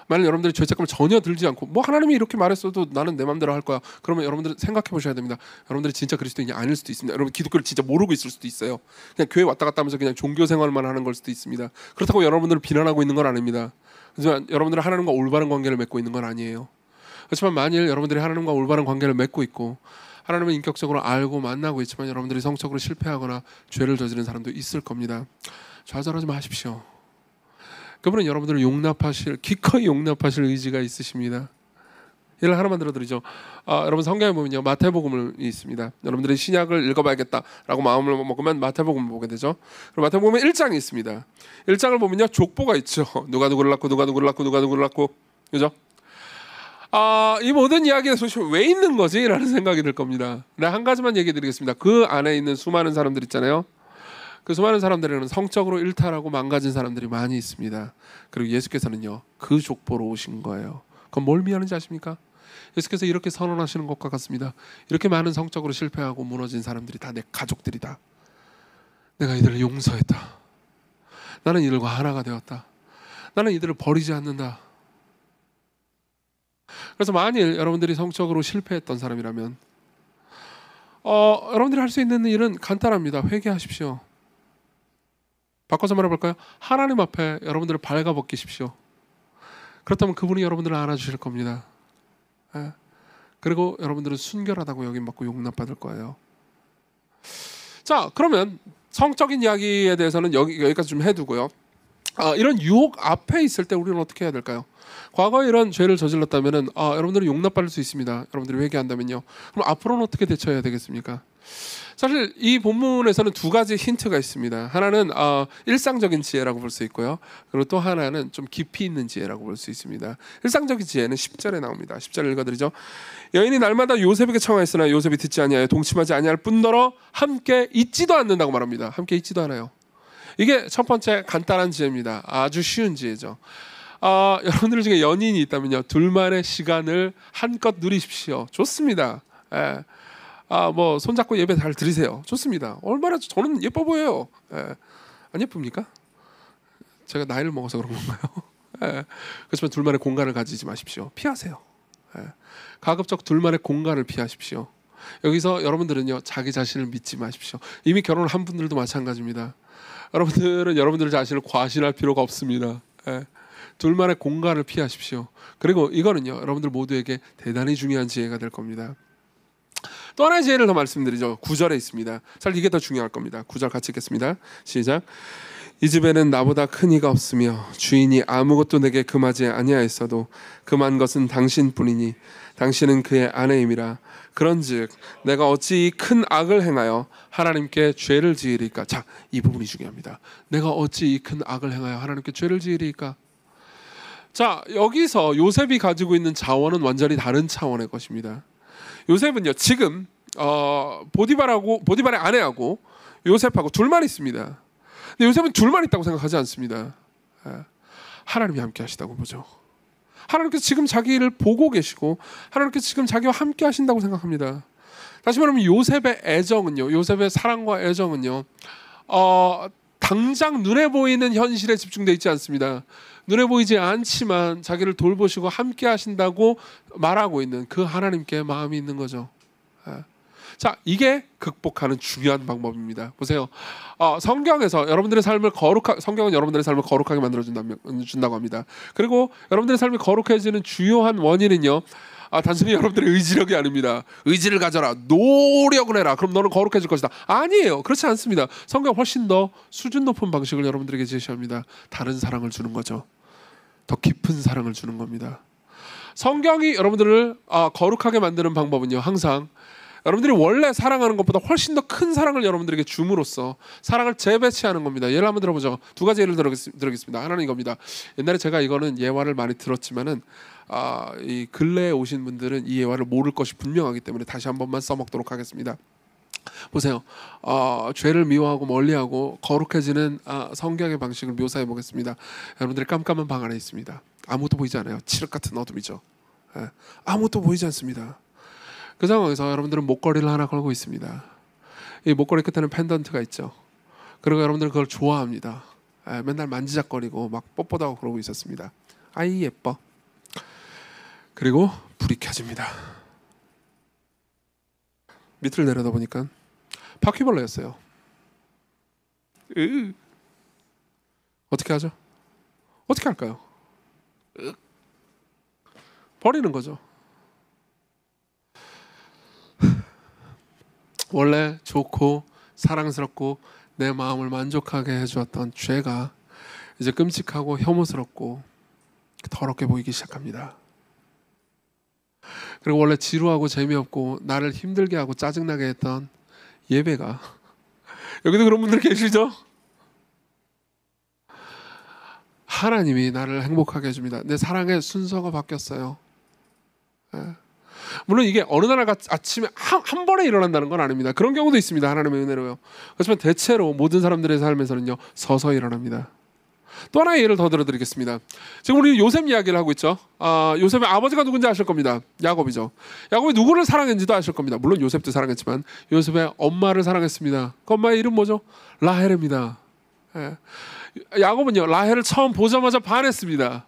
만약 여러분들이 죄책감을 전혀 들지 않고, 뭐 하나님이 이렇게 말했어도 나는 내 마음대로 할 거야, 그러면 여러분들은 생각해 보셔야 됩니다. 여러분들이 진짜 그리스도인이 아닐 수도 있습니다. 여러분 기독교를 진짜 모르고 있을 수도 있어요. 그냥 교회 왔다 갔다 하면서 그냥 종교 생활만 하는 걸 수도 있습니다. 그렇다고 여러분들을 비난하고 있는 건 아닙니다. 하지만 여러분들은 하나님과 올바른 관계를 맺고 있는 건 아니에요. 그렇지만 만일 여러분들이 하나님과 올바른 관계를 맺고 있고 하나님을 인격적으로 알고 만나고 있지만 여러분들이 성적으로 실패하거나 죄를 저지른 사람도 있을 겁니다. 좌절하지 마십시오. 그분은 여러분들을 기꺼이 용납하실 의지가 있으십니다. 예를 하나만 들어드리죠. 여러분 성경에 보면요, 마태복음이 있습니다. 여러분들이 신약을 읽어봐야겠다라고 마음을 먹으면 마태복음을 보게 되죠. 그리고 마태복음에 1장이 있습니다. 1장을 보면요, 족보가 있죠. 누가 누구를 낳고 누가 누구를 낳고 누가 누구를 낳고, 그죠? 이 모든 이야기가 도대체 왜 있는 거지? 라는 생각이 들 겁니다. 근데 한 가지만 얘기 드리겠습니다. 그 안에 있는 수많은 사람들 있잖아요. 그 수많은 사람들에는 성적으로 일탈하고 망가진 사람들이 많이 있습니다. 그리고 예수께서는요, 그 족보로 오신 거예요. 그건 뭘 의미하는지 아십니까? 예수께서 이렇게 선언하시는 것과 같습니다. 이렇게 많은 성적으로 실패하고 무너진 사람들이 다 내 가족들이다. 내가 이들을 용서했다. 나는 이들과 하나가 되었다. 나는 이들을 버리지 않는다. 그래서 만일 여러분들이 성적으로 실패했던 사람이라면 여러분들이 할 수 있는 일은 간단합니다. 회개하십시오. 바꿔서 말해볼까요? 하나님 앞에 여러분들을 발가벗기십시오. 그렇다면 그분이 여러분들을 안아주실 겁니다. 그리고 여러분들은 순결하다고 여김받고 용납받을 거예요. 자, 그러면 성적인 이야기에 대해서는 여기까지 좀 해두고요. 이런 유혹 앞에 있을 때 우리는 어떻게 해야 될까요? 과거에 이런 죄를 저질렀다면 여러분들은 용납받을 수 있습니다. 여러분들이 회개한다면요. 그럼 앞으로는 어떻게 대처해야 되겠습니까? 사실 이 본문에서는 두 가지 힌트가 있습니다. 하나는 일상적인 지혜라고 볼 수 있고요. 그리고 또 하나는 좀 깊이 있는 지혜라고 볼 수 있습니다. 일상적인 지혜는 10절에 나옵니다. 10절 읽어드리죠. 여인이 날마다 요셉에게 청하였으나 요셉이 듣지 아니하여 동침하지 아니할 뿐더러 함께 있지도 않는다고 말합니다. 함께 있지도 않아요. 이게 첫 번째 간단한 지혜입니다. 아주 쉬운 지혜죠. 여러분들 중에 연인이 있다면요, 둘만의 시간을 한껏 누리십시오. 좋습니다. 뭐 손잡고 예배 잘 드리세요. 좋습니다. 얼마나 저는 예뻐 보여요. 안 예쁩니까? 제가 나이를 먹어서 그런 건가요? 그렇지만 둘만의 공간을 가지지 마십시오. 피하세요. 가급적 둘만의 공간을 피하십시오. 여기서 여러분들은요, 자기 자신을 믿지 마십시오. 이미 결혼을 한 분들도 마찬가지입니다. 여러분들은 여러분들 자신을 과신할 필요가 없습니다. 둘만의 공간을 피하십시오. 그리고 이거는요, 여러분들 모두에게 대단히 중요한 지혜가 될 겁니다. 또 하나의 지혜를 더 말씀드리죠. 9절에 있습니다. 사실 이게 더 중요할 겁니다. 9절 같이 읽겠습니다. 시작. 이 집에는 나보다 큰 이가 없으며 주인이 아무것도 내게 금하지 아니하였어도 금한 것은 당신뿐이니 당신은 그의 아내임이라. 그런즉 내가 어찌 큰 악을 행하여 하나님께 죄를 지으리까. 자, 이 부분이 중요합니다. 내가 어찌 이 큰 악을 행하여 하나님께 죄를 지으리까. 자, 여기서 요셉이 가지고 있는 자원은 완전히 다른 차원의 것입니다. 요셉은요, 지금 보디발의 아내하고 요셉하고 둘만 있습니다. 근데 요셉은 둘만 있다고 생각하지 않습니다. 하나님이 함께 하시다고 보죠. 하나님께서 지금 자기를 보고 계시고 하나님께서 지금 자기와 함께 하신다고 생각합니다. 다시 말하면 요셉의 애정은요, 요셉의 사랑과 애정은요, 당장 눈에 보이는 현실에 집중되어 있지 않습니다. 눈에 보이지 않지만 자기를 돌보시고 함께 하신다고 말하고 있는 그 하나님께 마음이 있는 거죠. 자, 이게 극복하는 중요한 방법입니다. 보세요. 성경에서 여러분들의 삶을 성경은 여러분들의 삶을 거룩하게 만들어준다고 합니다. 그리고 여러분들의 삶이 거룩해지는 주요한 원인은요, 단순히 여러분들의 의지력이 아닙니다. 의지를 가져라, 노력을 해라, 그럼 너는 거룩해질 것이다. 아니에요. 그렇지 않습니다. 성경 훨씬 더 수준 높은 방식을 여러분들에게 제시합니다. 다른 사랑을 주는 거죠. 더 깊은 사랑을 주는 겁니다. 성경이 여러분들을 거룩하게 만드는 방법은요, 항상 여러분들이 원래 사랑하는 것보다 훨씬 더 큰 사랑을 여러분들에게 줌으로써 사랑을 재배치하는 겁니다. 예를 한번 들어보죠. 두 가지 예를 들겠습니다. 하나는 이겁니다. 옛날에 제가 이거는 예화를 많이 들었지만은 이 근래에 오신 분들은 이 예화를 모를 것이 분명하기 때문에 다시 한 번만 써먹도록 하겠습니다. 보세요. 죄를 미워하고 멀리하고 거룩해지는 성경의 방식을 묘사해 보겠습니다. 여러분들이 깜깜한 방 안에 있습니다. 아무것도 보이지 않아요. 칠흑 같은 어둠이죠. 아무것도 보이지 않습니다. 그 상황에서 여러분들은 목걸이를 하나 걸고 있습니다. 이 목걸이 끝에는 펜던트가 있죠. 그리고 여러분들은 그걸 좋아합니다. 맨날 만지작거리고 막 뽀뽀도 하고 그러고 있었습니다. 아이 예뻐. 그리고 불이 켜집니다. 밑을 내려다보니까 바퀴벌레였어요. 어떻게 하죠? 어떻게 할까요? 버리는 거죠. 원래 좋고 사랑스럽고 내 마음을 만족하게 해주었던 죄가 이제 끔찍하고 혐오스럽고 더럽게 보이기 시작합니다. 그리고 원래 지루하고 재미없고 나를 힘들게 하고 짜증나게 했던 예배가, 여기도 그런 분들 계시죠? 하나님이 나를 행복하게 해줍니다. 내 사랑의 순서가 바뀌었어요. 물론 이게 어느 날 아침에 한 번에 일어난다는 건 아닙니다. 그런 경우도 있습니다. 하나님의 은혜로요. 그렇지만 대체로 모든 사람들의 삶에서는요, 서서히 일어납니다. 또 하나의 예를 더 들어드리겠습니다. 지금 우리 요셉 이야기를 하고 있죠. 요셉의 아버지가 누군지 아실 겁니다. 야곱이죠. 야곱이 누구를 사랑했는지도 아실 겁니다. 물론 요셉도 사랑했지만 요셉의 엄마를 사랑했습니다. 그 엄마의 이름 뭐죠? 라헬입니다. 야곱은요, 라헬을 처음 보자마자 반했습니다.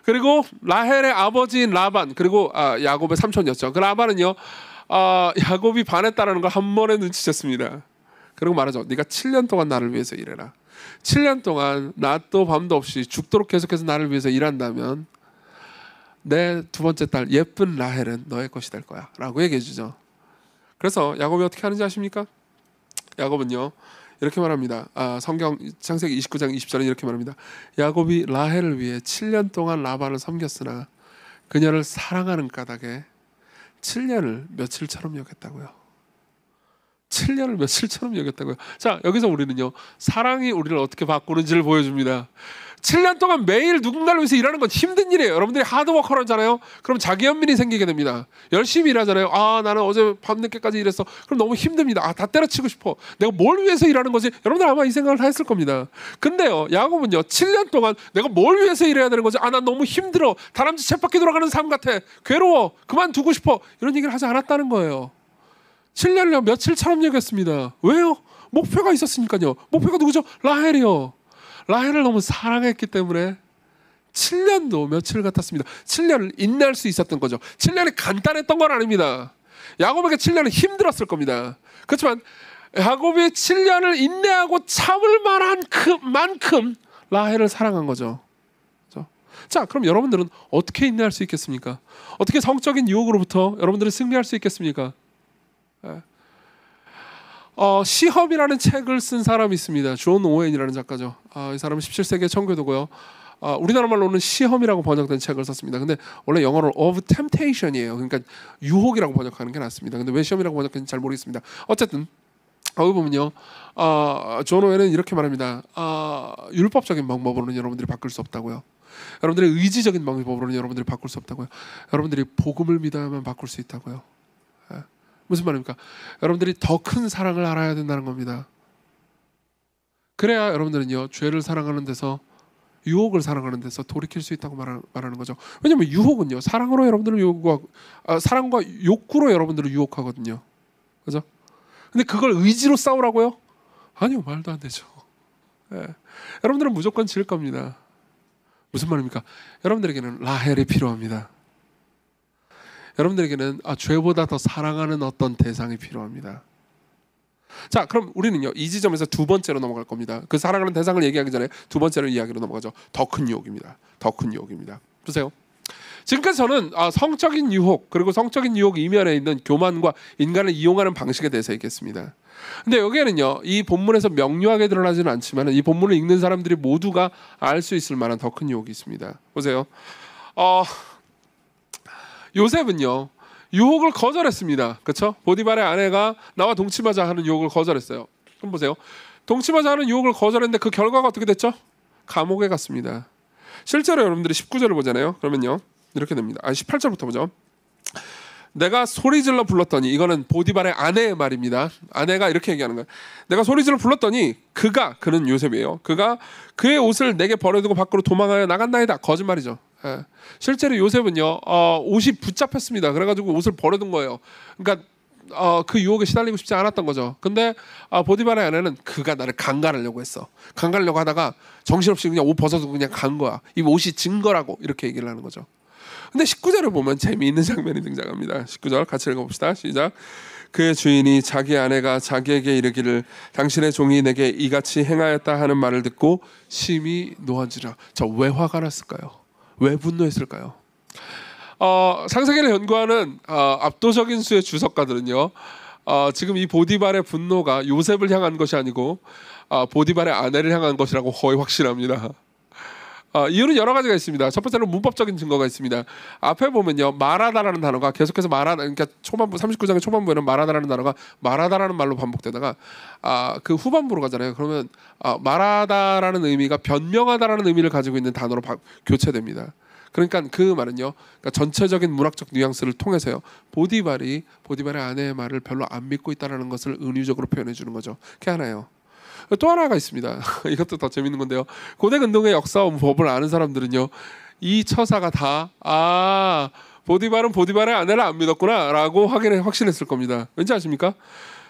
그리고 라헬의 아버지인 라반, 그리고 야곱의 삼촌이었죠. 그 라반은요, 야곱이 반했다라는 걸 한 번에 눈치챘습니다. 그리고 말하죠. 네가 7년 동안 나를 위해서 일해라. 7년 동안 낮도 밤도 없이 죽도록 계속해서 나를 위해서 일한다면 내 두 번째 딸 예쁜 라헬은 너의 것이 될 거야 라고 얘기해 주죠. 그래서 야곱이 어떻게 하는지 아십니까? 야곱은요, 이렇게 말합니다. 성경 창세기 29장 20절에 이렇게 말합니다. 야곱이 라헬을 위해 7년 동안 라반을 섬겼으나 그녀를 사랑하는 까닭에 7년을 며칠처럼 여겼다고요. 7년을 며칠처럼 여겼다고요. 자, 여기서 우리는요, 사랑이 우리를 어떻게 바꾸는지를 보여줍니다. 7년 동안 매일 누군가를 위해서 일하는 건 힘든 일이에요. 여러분들이 하드워커라잖아요. 그럼 자기연민이 생기게 됩니다. 열심히 일하잖아요. 나는 어제 밤늦게까지 일했어. 그럼 너무 힘듭니다. 다 때려치고 싶어. 내가 뭘 위해서 일하는 거지? 여러분들 아마 이 생각을 다 했을 겁니다. 근데요, 야곱은요, 7년 동안 내가 뭘 위해서 일해야 되는 거지? 난 너무 힘들어. 다람쥐 쳇바퀴 돌아가는 삶 같아. 괴로워. 그만두고 싶어. 이런 얘기를 하지 않았다는 거예요. 7년을 며칠처럼 여겼습니다. 왜요? 목표가 있었으니까요. 목표가 누구죠? 라헬이요. 라헬을 너무 사랑했기 때문에 7년도 며칠 같았습니다. 7년을 인내할 수 있었던 거죠. 7년이 간단했던 건 아닙니다. 야곱에게 7년은 힘들었을 겁니다. 그렇지만 야곱이 7년을 인내하고 참을 만한 만큼 라헬을 사랑한 거죠. 그렇죠? 자, 그럼 여러분들은 어떻게 인내할 수 있겠습니까? 어떻게 성적인 유혹으로부터 여러분들은 승리할 수 있겠습니까? 시험이라는 책을 쓴 사람이 있습니다. 존 오웬이라는 작가죠. 이 사람은 17세기의 청교도고요. 우리나라 말로는 시험이라고 번역된 책을 썼습니다. 근데 원래 영어로 of temptation이에요. 그러니까 유혹이라고 번역하는 게 낫습니다. 근데 왜 시험이라고 번역했는지 잘 모르겠습니다. 어쨌든 거기 보면요, 존 오웬은 이렇게 말합니다. 율법적인 방법으로는 여러분들이 바꿀 수 없다고요. 여러분들의 의지적인 방법으로는 여러분들이 바꿀 수 없다고요. 여러분들이 복음을 믿어야만 바꿀 수 있다고요. 무슨 말입니까? 여러분들이 더 큰 사랑을 알아야 된다는 겁니다. 그래야 여러분들은요, 죄를 사랑하는 데서, 유혹을 사랑하는 데서 돌이킬 수 있다고 말하는 거죠. 왜냐하면 유혹은요, 사랑으로 여러분들을 유혹하고, 사랑과 욕구로 여러분들을 유혹하거든요. 그죠? 근데 그걸 의지로 싸우라고요? 아니요, 말도 안 되죠. 여러분들은 무조건 질 겁니다. 무슨 말입니까? 여러분들에게는 라헬이 필요합니다. 여러분들에게는 죄보다 더 사랑하는 어떤 대상이 필요합니다. 자, 그럼 우리는요, 이 지점에서 두 번째로 넘어갈 겁니다. 그 사랑하는 대상을 얘기하기 전에 두 번째로 이야기로 넘어가죠. 더 큰 유혹입니다. 더 큰 유혹입니다. 보세요. 지금까지 저는 성적인 유혹, 그리고 성적인 유혹 이면에 있는 교만과 인간을 이용하는 방식에 대해서 얘기했습니다. 근데 여기에는요, 이 본문에서 명료하게 드러나지는 않지만 이 본문을 읽는 사람들이 모두가 알 수 있을 만한 더 큰 유혹이 있습니다. 보세요. 요셉은요, 유혹을 거절했습니다. 그렇죠? 보디발의 아내가 나와 동침하자 하는 유혹을 거절했어요. 그럼 보세요. 동침하자 하는 유혹을 거절했는데 그 결과가 어떻게 됐죠? 감옥에 갔습니다. 실제로 여러분들이 19절을 보잖아요. 그러면요, 이렇게 됩니다. 18절부터 보죠. 내가 소리질러 불렀더니, 이거는 보디발의 아내의 말입니다. 아내가 이렇게 얘기하는 거예요. 내가 소리질러 불렀더니 그는 요셉이에요. 그가 그의 옷을 내게 버려두고 밖으로 도망하여 나간나이다. 거짓말이죠. 실제로 요셉은요, 옷이 붙잡혔습니다. 그래가지고 옷을 버려둔 거예요. 그러니까 그 유혹에 시달리고 싶지 않았던 거죠. 근데 보디발의 아내는 그가 나를 강간하려고 했어. 강간하려고 하다가 정신없이 그냥 옷 벗어서 그냥 간 거야. 이 옷이 증거라고, 이렇게 얘기를 하는 거죠. 근데 19절을 보면 재미있는 장면이 등장합니다. 19절 같이 읽어봅시다. 시작. 그의 주인이 자기 아내가 자기에게 이르기를 당신의 종이 내게 이같이 행하였다 하는 말을 듣고 심히 노한지라. 저 왜 화가 났을까요? 왜 분노했을까요? 창세기를 연구하는 압도적인 수의 주석가들은요, 지금 이 보디발의 분노가 요셉을 향한 것이 아니고 보디발의 아내를 향한 것이라고 거의 확신합니다. 이유는 여러 가지가 있습니다. 첫 번째로 문법적인 증거가 있습니다. 앞에 보면요, 말하다라는 단어가 계속해서 그러니까 초반부 39장의 초반부에는 말하다라는 단어가 말하다라는 말로 반복되다가 그 후반부로 가잖아요. 그러면 말하다라는 의미가 변명하다라는 의미를 가지고 있는 단어로 교체됩니다. 그러니까 그 말은요, 그러니까 전체적인 문학적 뉘앙스를 통해서요, 보디발의 아내의 말을 별로 안 믿고 있다라는 것을 은유적으로 표현해 주는 거죠. 그게 하나예요. 또 하나가 있습니다. 이것도 더 재밌는 건데요. 고대 근동의 역사와 법을 아는 사람들은요, 이 처사가 다 보디발은 보디발의 아내를 안 믿었구나라고 확신했을 겁니다. 왠지 아십니까?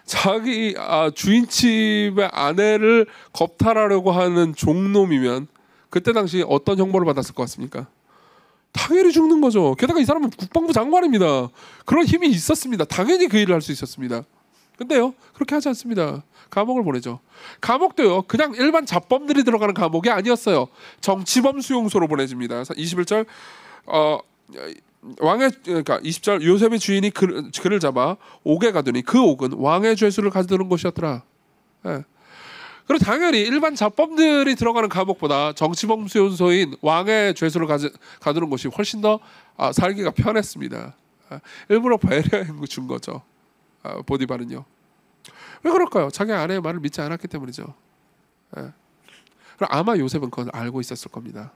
자기 주인집의 아내를 겁탈하려고 하는 종놈이면 그때 당시 어떤 형벌을 받았을 것 같습니까? 당연히 죽는 거죠. 게다가 이 사람은 국방부 장관입니다. 그런 힘이 있었습니다. 당연히 그 일을 할 수 있었습니다. 근데요, 그렇게 하지 않습니다. 감옥을 보내죠. 감옥도요, 그냥 일반 잡범들이 들어가는 감옥이 아니었어요. 정치범 수용소로 보내집니다. 21절 그러니까 20절 요셉의 주인이 그를 잡아 옥에 가두니 그 옥은 왕의 죄수를 가두는 곳이었더라. 그리고 당연히 일반 잡범들이 들어가는 감옥보다 정치범 수용소인 왕의 죄수를 가두는 곳이 훨씬 더 살기가 편했습니다. 일부러 배려해 준 거죠. 보디발은요. 왜 그럴까요? 자기 아내의 말을 믿지 않았기 때문이죠. 그럼 아마 요셉은 그걸 알고 있었을 겁니다.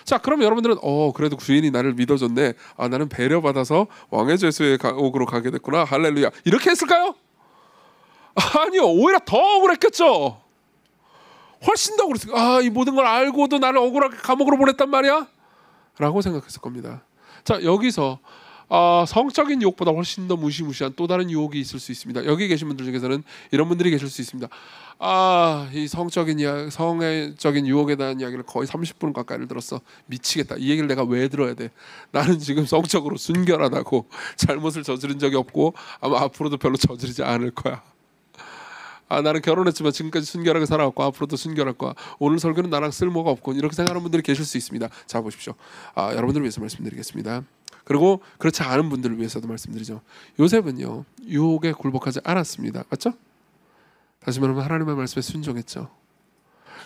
자, 그럼 여러분들은 그래도 주인이 나를 믿어줬네. 나는 배려받아서 왕의 죄수의 옥으로 가게 됐구나. 할렐루야. 이렇게 했을까요? 아니요. 오히려 더 억울했겠죠. 훨씬 더 억울했어요. 이 모든 걸 알고도 나를 억울하게 감옥으로 보냈단 말이야? 라고 생각했을 겁니다. 자, 여기서 성적인 유혹보다 훨씬 더 무시무시한 또 다른 유혹이 있을 수 있습니다. 여기 계신 분들 중에서는 이런 분들이 계실 수 있습니다. 이 성적인 유혹에 대한 이야기를 거의 30분 가까이를 들었어. 미치겠다. 이 얘기를 내가 왜 들어야 돼? 나는 지금 성적으로 순결하다고, 잘못을 저지른 적이 없고 아마 앞으로도 별로 저지르지 않을 거야. 나는 결혼했지만 지금까지 순결하게 살아왔고 앞으로도 순결할 거야. 오늘 설교는 나랑 쓸모가 없고, 이렇게 생각하는 분들이 계실 수 있습니다. 자, 보십시오. 여러분들을 위해서 말씀드리겠습니다. 그리고 그렇지 않은 분들을 위해서도 말씀드리죠. 요셉은요, 유혹에 굴복하지 않았습니다. 맞죠? 다시 말하면 하나님의 말씀에 순종했죠.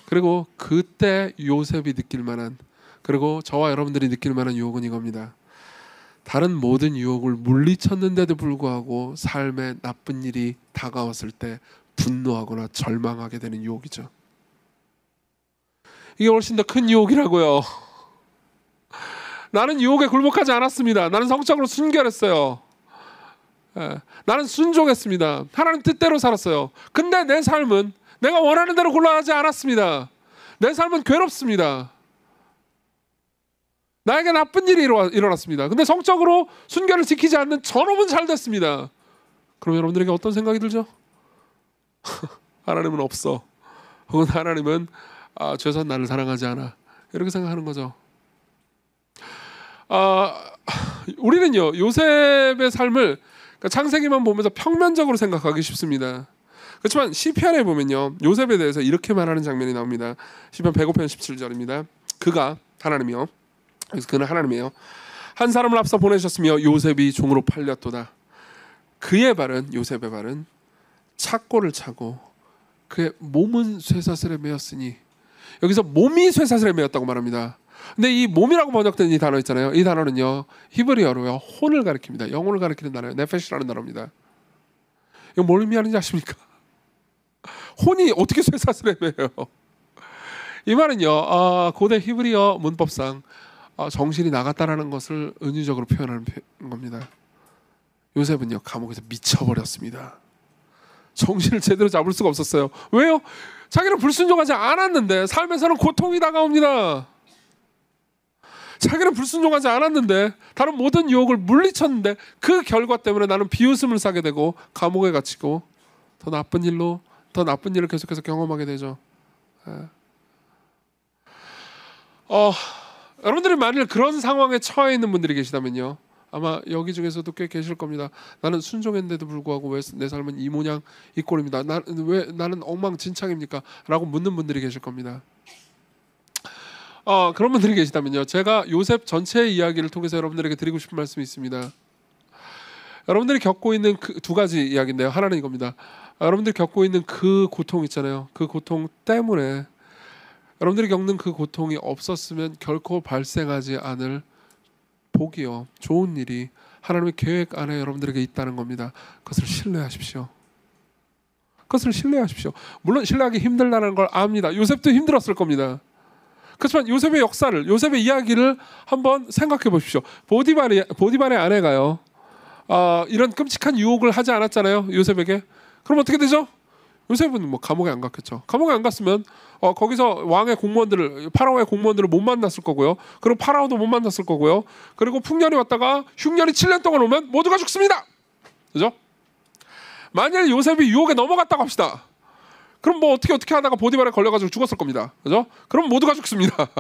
그리고 그때 요셉이 느낄 만한, 그리고 저와 여러분들이 느낄 만한 유혹은 이겁니다. 다른 모든 유혹을 물리쳤는데도 불구하고 삶에 나쁜 일이 다가왔을 때 분노하거나 절망하게 되는 유혹이죠. 이게 훨씬 더 큰 유혹이라고요. 나는 유혹에 굴복하지 않았습니다. 나는 성적으로 순결했어요. 나는 순종했습니다. 하나님 뜻대로 살았어요. 근데 내 삶은 내가 원하는 대로 굴러가지 않았습니다. 내 삶은 괴롭습니다. 나에게 나쁜 일이 일어났습니다. 근데 성적으로 순결을 지키지 않는 저놈은 잘 됐습니다. 그럼 여러분들에게 어떤 생각이 들죠? 하나님은 없어. 혹은 하나님은 죄선 나를 사랑하지 않아. 이렇게 생각하는 거죠. 우리는요, 요셉의 삶을 창세기만 보면서 평면적으로 생각하기 쉽습니다. 그렇지만 시편에 보면요, 요셉에 대해서 이렇게 말하는 장면이 나옵니다. 시편 105편 17절입니다. 그가 하나님이요, 그래서 그는 하나님이에요. 한 사람을 앞서 보내셨으며 요셉이 종으로 팔렸도다. 그의 발은, 요셉의 발은 착고를 차고 그의 몸은 쇠사슬에 매였으니, 여기서 몸이 쇠사슬에 매였다고 말합니다. 근데 이 몸이라고 번역된 이 단어 있잖아요. 이 단어는요, 히브리어로요, 혼을 가리킵니다. 영혼을 가리키는 단어예요. 네페시라는 단어입니다. 이거 뭘 의미하는지 아십니까? 혼이 어떻게 쇠사슬에 매요? 이 말은요, 고대 히브리어 문법상 정신이 나갔다라는 것을 은유적으로 표현하는 겁니다. 요셉은요, 감옥에서 미쳐버렸습니다. 정신을 제대로 잡을 수가 없었어요. 왜요? 자기는 불순종하지 않았는데 삶에서는 고통이 다가옵니다. 자기는 불순종하지 않았는데 다른 모든 유혹을 물리쳤는데 그 결과 때문에 나는 비웃음을 사게 되고 감옥에 갇히고 더 나쁜 일을 계속해서 경험하게 되죠. 여러분들이 만일 그런 상황에 처해 있는 분들이 계시다면요, 아마 여기 중에서도 꽤 계실 겁니다. 나는 순종했는데도 불구하고 왜 내 삶은 이 모양 이 꼴입니다. 왜 나는 엉망진창입니까? 라고 묻는 분들이 계실 겁니다. 그런 분들이 계시다면요, 제가 요셉 전체의 이야기를 통해서 여러분들에게 드리고 싶은 말씀이 있습니다. 여러분들이 겪고 있는 그 두 가지 이야기인데요, 하나는 이겁니다. 여러분들이 겪고 있는 그 고통 있잖아요. 그 고통 때문에, 여러분들이 겪는 그 고통이 없었으면 결코 발생하지 않을 복이요, 좋은 일이 하나님의 계획 안에 여러분들에게 있다는 겁니다. 그것을 신뢰하십시오. 그것을 신뢰하십시오. 물론 신뢰하기 힘들다는 걸 압니다. 요셉도 힘들었을 겁니다. 그렇지만 요셉의 역사를, 요셉의 이야기를 한번 생각해 보십시오. 보디발의 아내가요, 이런 끔찍한 유혹을 하지 않았잖아요, 요셉에게. 그럼 어떻게 되죠? 요셉은 뭐 감옥에 안 갔겠죠. 감옥에 안 갔으면 거기서 왕의 공무원들을, 파라오의 공무원들을 못 만났을 거고요. 그리고 파라오도 못 만났을 거고요. 그리고 풍년이 왔다가 흉년이 7년 동안 오면 모두가 죽습니다. 그죠? 만일 요셉이 유혹에 넘어갔다고 합시다. 그럼 뭐 어떻게 하다가 보디발에 걸려가지고 죽었을 겁니다. 그죠? 그럼 모두가 죽습니다.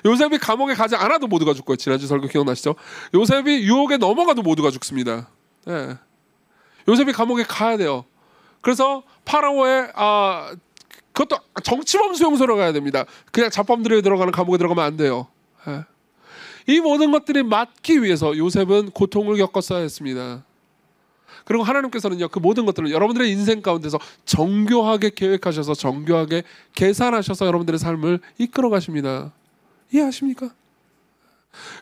요셉이 감옥에 가지 않아도 모두가 죽고요. 지난주 설교 기억나시죠? 요셉이 유혹에 넘어가도 모두가 죽습니다. 네. 요셉이 감옥에 가야 돼요. 그래서 파라오의 그것도 정치범 수용소로 가야 됩니다. 그냥 잡범들에 들어가는 감옥에 들어가면 안 돼요. 네. 이 모든 것들이 막기 위해서 요셉은 고통을 겪었어야 했습니다. 그리고 하나님께서는요, 그 모든 것들을 여러분들의 인생 가운데서 정교하게 계획하셔서 정교하게 계산하셔서 여러분들의 삶을 이끌어 가십니다. 이해하십니까?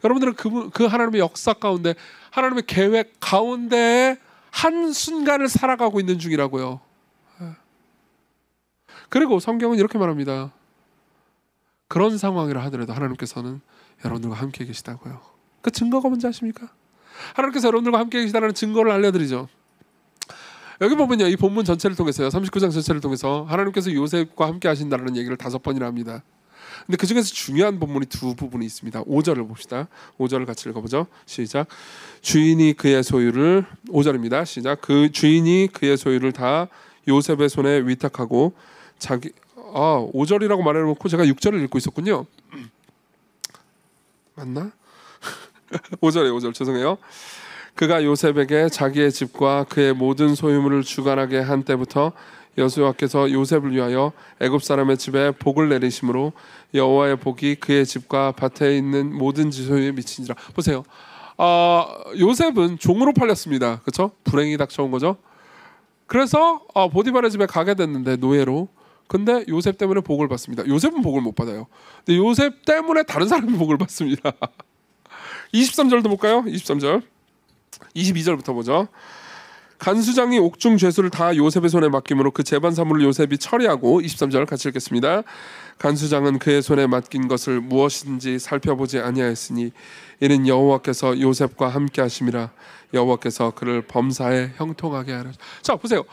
여러분들은 그 하나님의 역사 가운데, 하나님의 계획 가운데 한 순간을 살아가고 있는 중이라고요. 그리고 성경은 이렇게 말합니다. 그런 상황이라 하더라도 하나님께서는 여러분들과 함께 계시다고요. 그 증거가 뭔지 아십니까? 하나님께서 여러분들과 함께 계시다는 증거를 알려드리죠. 여기 보면요, 이 본문 전체를 통해서요, 39장 전체를 통해서 하나님께서 요셉과 함께 하신다는 얘기를 5번이나 합니다. 근데 그 중에서 중요한 본문이 두 부분이 있습니다. 5절을 봅시다. 5절을 같이 읽어보죠. 시작. 주인이 그의 소유를, 5절입니다. 시작. 그 주인이 그의 소유를 다 요셉의 손에 위탁하고 자기 5절이라고 말해놓고 제가 6절을 읽고 있었군요. 맞나? 5절이에요. 5절 죄송해요. 그가 요셉에게 자기의 집과 그의 모든 소유물을 주관하게 한 때부터 여호와께서 요셉을 위하여 애굽 사람의 집에 복을 내리심으로 여호와의 복이 그의 집과 밭에 있는 모든 지소유에 미치니라. 보세요. 요셉은 종으로 팔렸습니다. 그렇죠? 불행이 닥쳐온 거죠. 그래서 보디발의 집에 가게 됐는데 노예로. 근데 요셉 때문에 복을 받습니다. 요셉은 복을 못 받아요. 근데 요셉 때문에 다른 사람이 복을 받습니다. 23절도 볼까요? 23절. 22절부터 보죠. 간수장이 옥중 죄수를 다 요셉의 손에 맡김으로 그 재반 사물을 요셉이 처리하고 23절 같이 읽겠습니다. 간수장은 그의 손에 맡긴 것을 무엇인지 살펴보지 아니하였으니 이는 여호와께서 요셉과 함께 하심이라. 여호와께서 그를 범사에 형통하게 하라. 자 보세요.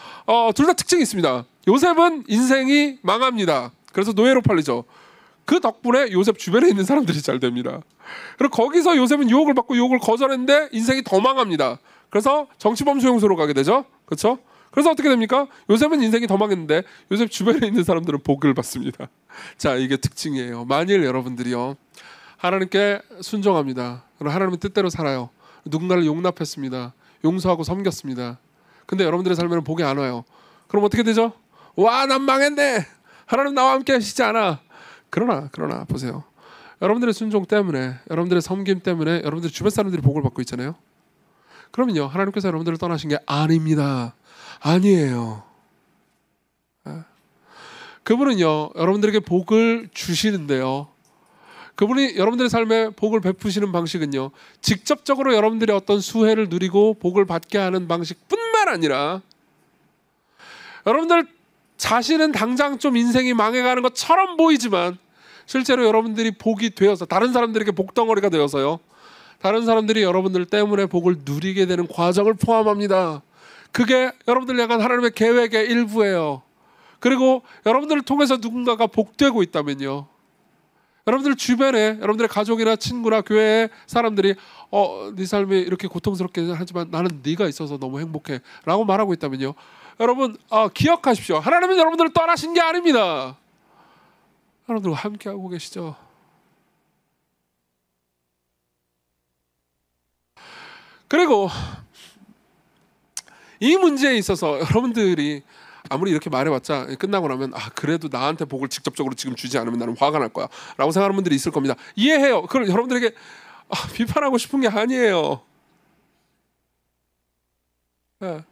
둘 다 특징이 있습니다. 요셉은 인생이 망합니다. 그래서 노예로 팔리죠. 그 덕분에 요셉 주변에 있는 사람들이 잘 됩니다. 그리고 거기서 요셉은 유혹을 받고 유혹을 거절했는데 인생이 더 망합니다. 그래서 정치범 수용소로 가게 되죠. 그렇죠? 그래서 어떻게 됩니까? 요셉은 인생이 더 망했는데 요셉 주변에 있는 사람들은 복을 받습니다. 자, 이게 특징이에요. 만일 여러분들이요 하나님께 순종합니다. 그럼 하나님의 뜻대로 살아요. 누군가를 용납했습니다. 용서하고 섬겼습니다. 근데 여러분들의 삶에는 복이 안 와요. 그럼 어떻게 되죠? 와, 난 망했네. 하나님 나와 함께 하시지 않아. 그러나 보세요. 여러분들의 순종 때문에, 여러분들의 섬김 때문에 여러분들 주변 사람들이 복을 받고 있잖아요. 그러면요 하나님께서 여러분들을 떠나신 게 아닙니다. 아니에요. 그분은요 여러분들에게 복을 주시는데요, 그분이 여러분들의 삶에 복을 베푸시는 방식은요 직접적으로 여러분들의 어떤 수혜를 누리고 복을 받게 하는 방식뿐만 아니라 여러분들 자신은 당장 좀 인생이 망해가는 것처럼 보이지만 실제로 여러분들이 복이 되어서 다른 사람들에게 복덩어리가 되어서요 다른 사람들이 여러분들 때문에 복을 누리게 되는 과정을 포함합니다. 그게 여러분들 향한 하나님의 계획의 일부예요. 그리고 여러분들을 통해서 누군가가 복되고 있다면요 여러분들 주변에 여러분들의 가족이나 친구나 교회의 사람들이 네 삶이 이렇게 고통스럽게 하지만 나는 네가 있어서 너무 행복해 라고 말하고 있다면요 여러분 기억하십시오. 하나님은 여러분들을 떠나신 게 아닙니다. 여러분들과 함께하고 계시죠. 그리고 이 문제에 있어서 여러분들이 아무리 이렇게 말해봤자 끝나고 나면 그래도 나한테 복을 직접적으로 지금 주지 않으면 나는 화가 날 거야 라고 생각하는 분들이 있을 겁니다. 이해해요. 그럼 여러분들에게 비판하고 싶은 게 아니에요. 네.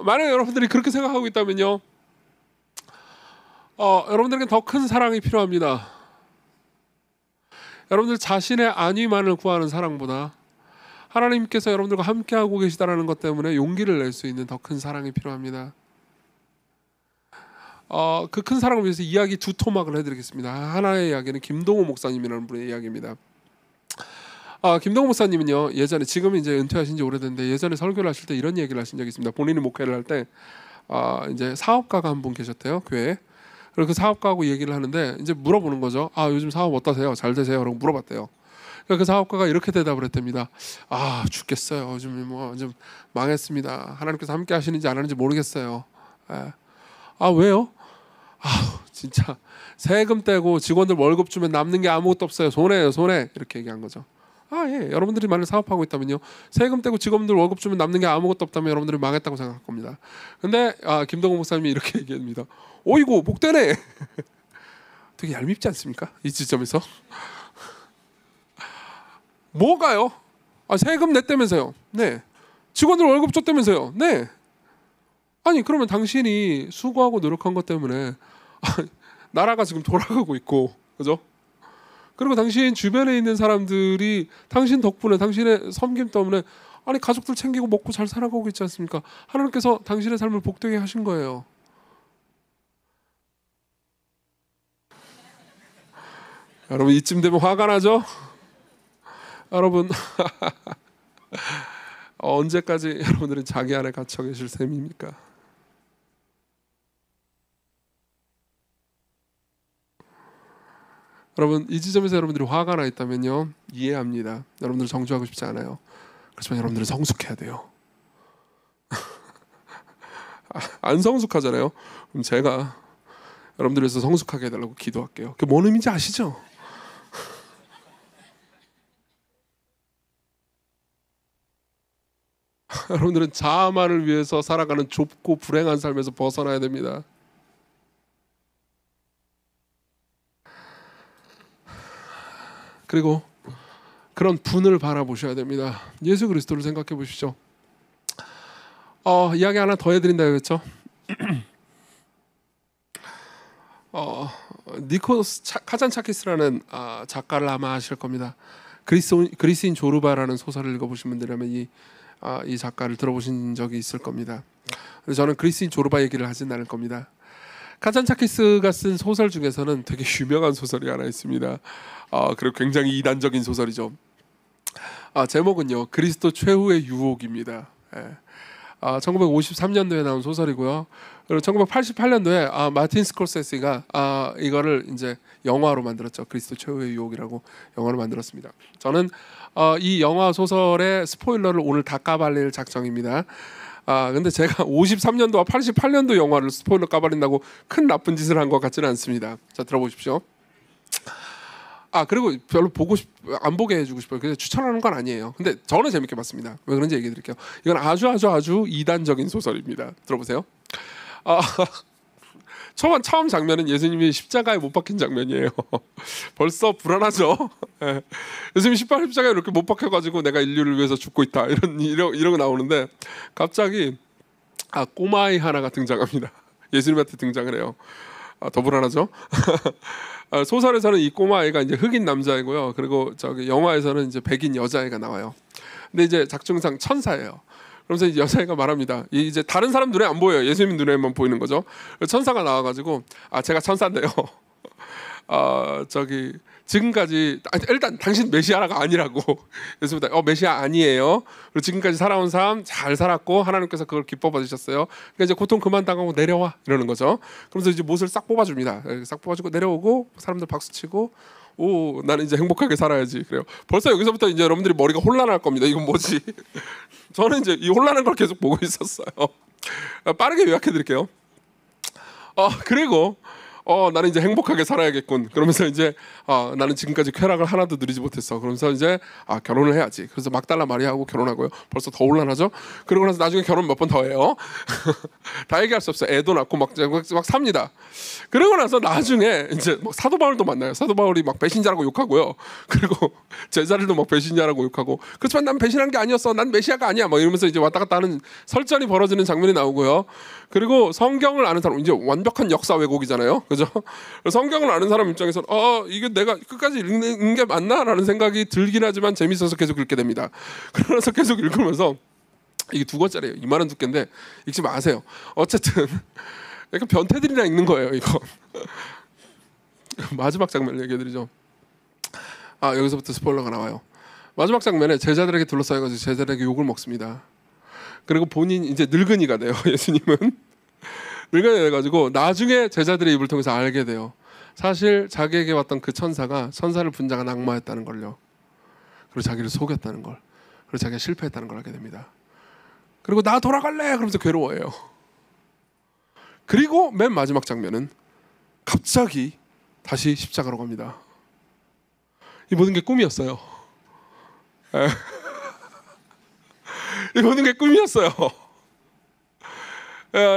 만약에 여러분들이 그렇게 생각하고 있다면요 여러분들에게 더 큰 사랑이 필요합니다. 여러분들 자신의 안위만을 구하는 사랑보다 하나님께서 여러분들과 함께하고 계시다는 것 때문에 용기를 낼 수 있는 더 큰 사랑이 필요합니다. 그 큰 사랑을 위해서 이야기 두 토막을 해드리겠습니다. 하나의 이야기는 김동호 목사님이라는 분의 이야기입니다. 김동호 목사님은요 예전에, 지금 이제 은퇴하신 지 오래됐는데 예전에 설교를 하실 때 이런 얘기를 하신 적이 있습니다. 본인이 목회를 할 때 이제 사업가가 한 분 계셨대요, 교회에. 그리고 그 사업가하고 얘기를 하는데 이제 물어보는 거죠. 요즘 사업 어떠세요? 잘 되세요? 라고 물어봤대요. 그 사업가가 이렇게 대답을 했답니다. 죽겠어요. 요즘 좀 망했습니다. 하나님께서 함께 하시는지 안 하는지 모르겠어요. 왜요? 진짜 세금 떼고 직원들 월급 주면 남는 게 아무것도 없어요. 손해예요, 손해. 이렇게 얘기한 거죠. 예. 여러분들이 만약 사업하고 있다면요 세금 떼고 직원들 월급 주면 남는 게 아무것도 없다면 여러분들이 망했다고 생각할 겁니다. 근데 김동호 목사님이 이렇게 얘기합니다. 이거 복되네. 되게 얄밉지 않습니까? 이 지점에서 뭐가요? 세금 냈다면서요. 네. 직원들 월급 줬다면서요. 네. 아니 그러면 당신이 수고하고 노력한 것 때문에 나라가 지금 돌아가고 있고, 그죠? 그리고 당신 주변에 있는 사람들이 당신 덕분에, 당신의 섬김 때문에 가족들 챙기고 먹고 잘 살아가고 있지 않습니까? 하나님께서 당신의 삶을 복되게 하신 거예요. 여러분 이쯤 되면 화가 나죠? 여러분 언제까지 여러분들은 자기 안에 갇혀 계실 셈입니까? 여러분 이 지점에서 여러분들이 화가 나 있다면요 이해합니다. 여러분들 정죄하고 싶지 않아요. 그렇지만 여러분들은 성숙해야 돼요. 안 성숙하잖아요. 그럼 제가 여러분들을 위해서 성숙하게 해달라고 기도할게요. 그게 뭔 의미인지 아시죠? 여러분들은 자아만을 위해서 살아가는 좁고 불행한 삶에서 벗어나야 됩니다. 그리고 그런 분을 바라보셔야 됩니다. 예수 그리스도를 생각해 보십시오. 이야기 하나 더 해드린다 그랬죠. 니코스 카잔차키스라는 작가를 아마 아실 겁니다. 그리스인 조르바라는 소설을 읽어보신 분들이라면 이 작가를 들어보신 적이 있을 겁니다. 근데 저는 그리스인 조르바 얘기를 하진 않을 겁니다. 카잔차키스가 쓴 소설 중에서는 되게 유명한 소설이 하나 있습니다. 그리고 굉장히 이단적인 소설이죠. 제목은요, 그리스도 최후의 유혹입니다. 1953년도에 나온 소설이고요. 그리고 1988년도에 마틴 스콜세시가 이거를 이제 영화로 만들었죠. 그리스도 최후의 유혹이라고 영화로 만들었습니다. 저는 이 영화 소설의 스포일러를 오늘 다 까발릴 작정입니다. 근데 제가 53년도와 88년도 영화를 스포일러 까발린다고 큰 나쁜 짓을 한 것 같지는 않습니다. 자, 들어보십시오. 그리고 별로 안 보게 해주고 싶어요. 그래서 추천하는 건 아니에요. 근데 저는 재밌게 봤습니다. 왜 그런지 얘기해 드릴게요. 이건 아주 이단적인 소설입니다. 들어보세요. 처음 장면은 예수님이 십자가에 못 박힌 장면이에요. 벌써 불안하죠. 예수님이 십자가에 이렇게 못 박혀가지고 내가 인류를 위해서 죽고 있다 이러고 나오는데 갑자기 꼬마아이 하나가 등장합니다. 예수님한테 등장을 해요. 더 불안하죠. 소설에서는 이 꼬마아이가 이제 흑인 남자이고요. 그리고 저기 영화에서는 이제 백인 여자아이가 나와요. 근데 이제 작중상 천사예요. 그러면서 이제 여자애가 말합니다. 이제 다른 사람 눈에 안 보여요. 예수님 눈에만 보이는 거죠. 천사가 나와가지고 제가 천사인데요. 지금까지 일단 당신 메시아가 아니라고. 예수님이 메시아 아니에요. 그리고 지금까지 살아온 삶 잘 살았고 하나님께서 그걸 기뻐 받으셨어요. 그러니까 이제 고통 그만 당하고 내려와 이러는 거죠. 그러면서 이제 못을 싹 뽑아줍니다. 싹 뽑아주고 내려오고 사람들 박수치고 나는 이제 행복하게 살아야지. 그래요. 벌써 여기서부터 이제 여러분들이 머리가 혼란할 겁니다. 이건 뭐지? 저는 이제 이 혼란한 걸 계속 보고 있었어요. 빠르게 요약해 드릴게요. 그리고 나는 이제 행복하게 살아야겠군. 그러면서 이제 나는 지금까지 쾌락을 하나도 누리지 못했어. 그러면서 이제 결혼을 해야지. 그래서 막달라 마리아하고 결혼하고요. 벌써 더 혼란하죠. 그러고 나서 나중에 결혼 몇 번 더 해요. 다 얘기할 수 없어요. 애도 낳고 막 삽니다. 그러고 나서 나중에 이제 막 사도 바울도 만나요. 사도 바울이 막 배신자라고 욕하고요. 그리고 제자들도 막 배신자라고 욕하고, 그렇지만 난 배신한 게 아니었어. 난 메시아가 아니야. 막 이러면서 이제 왔다 갔다 하는 설전이 벌어지는 장면이 나오고요. 그리고 성경을 아는 사람, 이제 완벽한 역사 왜곡이잖아요. 그죠? 성경을 아는 사람 입장에서는 이게 내가 끝까지 읽는 게 맞나라는 생각이 들긴 하지만 재밌어서 계속 읽게 됩니다. 그러면서 계속 읽으면서 이게 두 권짜리예요. 이만한 두께인데 읽지 마세요. 어쨌든 약간 변태들이랑 읽는 거예요, 이거. 마지막 장면 얘기해드리죠. 여기서부터 스포일러가 나와요. 마지막 장면에 제자들에게 둘러싸여가지고 제자들에게 욕을 먹습니다. 그리고 본인 이제 늙은이가 돼요. 예수님은 늙은이가 돼가지고 나중에 제자들의 입을 통해서 알게 돼요. 사실 자기에게 왔던 그 천사가 천사를 분장한 악마였다는 걸요. 그리고 자기를 속였다는 걸. 그리고 자기가 실패했다는 걸 알게 됩니다. 그리고 나 돌아갈래! 그러면서 괴로워해요. 그리고 맨 마지막 장면은 갑자기 다시 십자가로 갑니다. 이 모든 게 꿈이었어요. 이 모든 게 꿈이었어요.